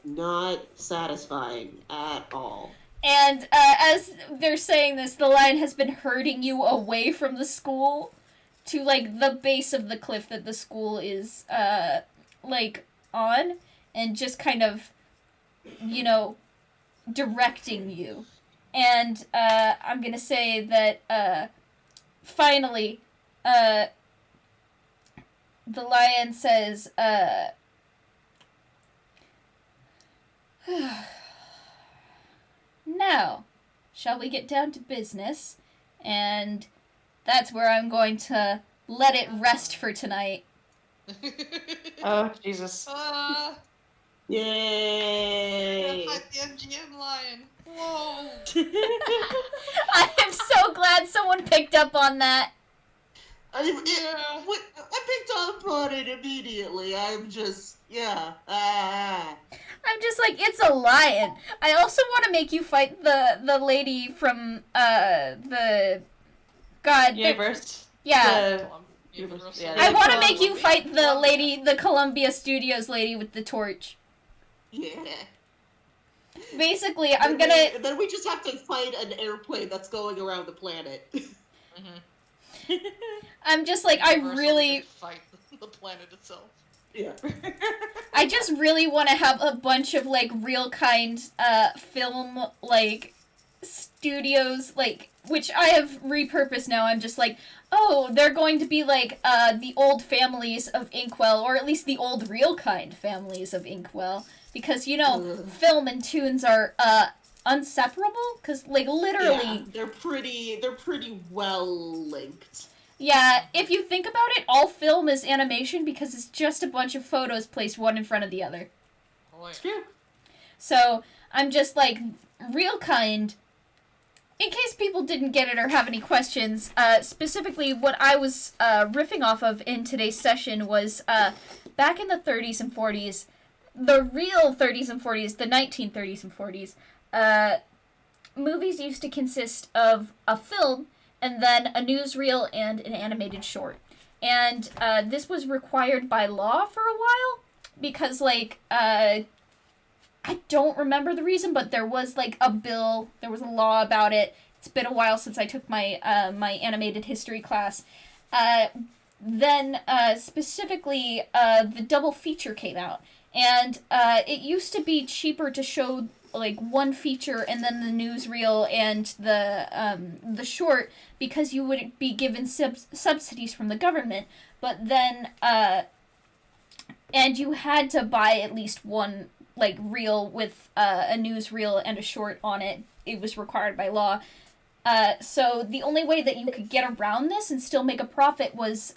not satisfying at all. And as they're saying this, the lion has been herding you away from the school to, like, the base of the cliff that the school is, like, on, and just kind of, you know, directing you. And I'm gonna say that, finally, the lion says, "Now, shall we get down to business?" And that's where I'm going to let it rest for tonight. Oh, Jesus. Yay! Fight the MGM lion. Whoa. I am so glad someone picked up on that. I picked up on it immediately. I'm just, yeah. I'm just like, it's a lion. I also want to make you fight the lady from the God. Universe. Yeah. The- Universal. Yeah, I the want to make you fight the lady, the Columbia Studios lady with the torch. Yeah. Basically, I'm Then gonna. then we just have to fight an airplane that's going around the planet. Mm-hmm. I'm just like, I Universal really. can fight the planet itself. Yeah. I just really want to have a bunch of, like, real kind, film, like, studios, like, which I have repurposed now. I'm just like, oh, they're going to be, like, the old families of Inkwell, or at least the old real kind families of Inkwell. Because, you know, Ugh. film and tunes are, inseparable? Because, like, literally... Yeah, they're pretty well linked. Yeah, if you think about it, all film is animation because it's just a bunch of photos placed one in front of the other. Oh, It's yeah. true. So, I'm just like, real kind. In case people didn't get it or have any questions, specifically what I was riffing off of in today's session was back in the 30s and 40s, the real 30s and 40s, the 1930s and 40s, movies used to consist of a film and then a newsreel and an animated short. And this was required by law for a while because, like, I don't remember the reason, but there was, like, a bill, there was a law about it. It's been a while since I took my my animated history class. Then, specifically, the double feature came out. And it used to be cheaper to show, like, one feature and then the newsreel and the short because you would be given subsidies from the government. But then, and you had to buy at least one, like, reel with a newsreel and a short on it. It was required by law. So the only way that you could get around this and still make a profit was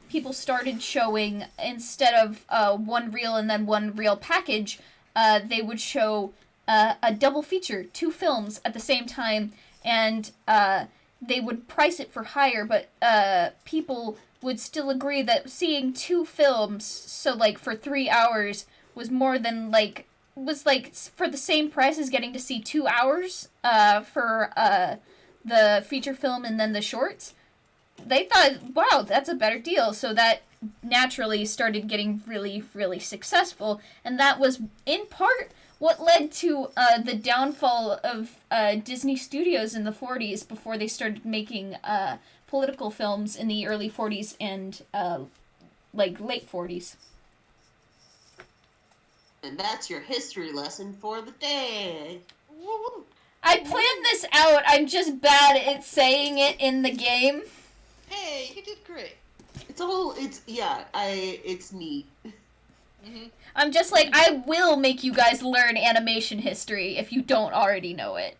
people started showing, instead of one reel and then one reel package, they would show a double feature, 2 films at the same time, and they would price it for higher, but people would still agree that seeing 2 films, so, like, for 3 hours, was more than, like, was, like, for the same price as getting to see 2 hours for the feature film and then the shorts. They thought, wow, that's a better deal. So that naturally started getting really, really successful. And that was, in part, what led to the downfall of Disney Studios in the 40s before they started making political films in the early 40s and, like, late 40s. And that's your history lesson for the day. Woo-woo. I planned this out. I'm just bad at saying it in the game. Hey, you did great. It's neat. Mm-hmm. I'm just like, I will make you guys learn animation history if you don't already know it.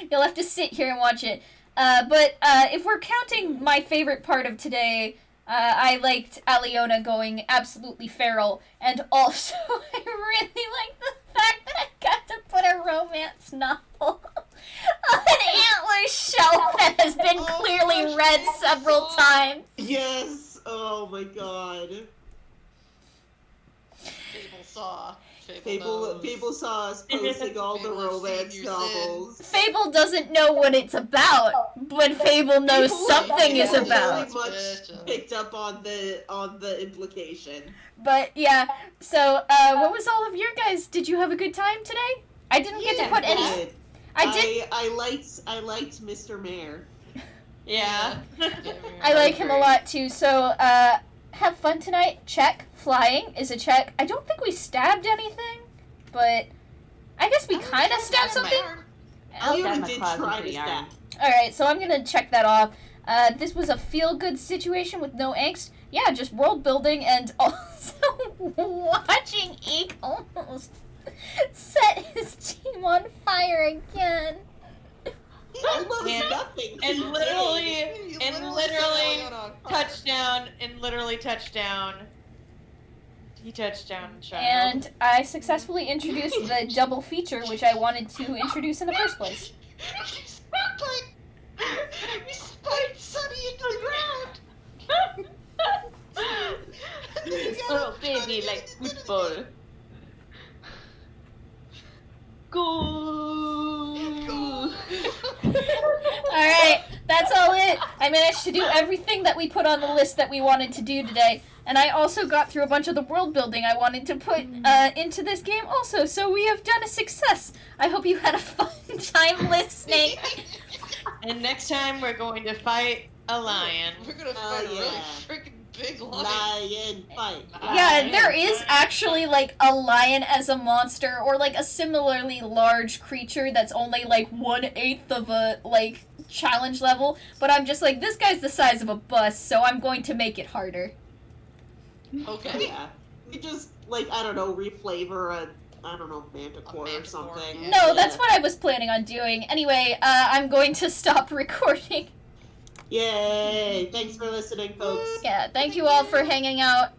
You'll have to sit here and watch it. But if we're counting my favorite part of today, I liked Aliona going absolutely feral, and also I really liked the fact that I got to put a romance novel on an antler shelf that has been clearly read several times. Yes. Oh my god. Fable saw. People saw us posting all the Fable has romance seen your novels. Fable doesn't know what it's about, but Fable knows People something is very about. much picked up on the implication. But yeah, so what was all of your guys? Did you have a good time today? I didn't get to put any. I liked Mr. Mayor. Yeah. I like him a lot too. So have fun tonight. Check. Flying is a check. I don't think we stabbed anything, but I guess we kind of stabbed something. Aliona did try to stab. Alright, so I'm gonna check that off. This was a feel-good situation with no angst. Yeah, just world building and also watching Eek almost set his team on fire again. Almost nothing. And he literally, did. touchdown. He touchdown shot. And I successfully introduced the double feature, which I wanted to introduce in the first place. We spiked Sunny into the ground. Oh, baby, like football. Go! Alright, that's all it. I managed to do everything that we put on the list that we wanted to do today. And I also got through a bunch of the world building I wanted to put into this game also. So we have done a success. I hope you had a fun time listening. And next time we're going to fight a lion. We're gonna fight a really freaking big lion. Lion fight. Yeah, there is actually, like, a lion as a monster, or, like, a similarly large creature that's only, like, 1/8 of a, like, challenge level. But I'm just like, this guy's the size of a bus, so I'm going to make it harder. Okay. Yeah. We just, like, I don't know, reflavor a manticore or manticore, something. yeah. No, that's what I was planning on doing. Anyway, I'm going to stop recording. Yay! Thanks for listening, folks. Yeah, thank you all for hanging out.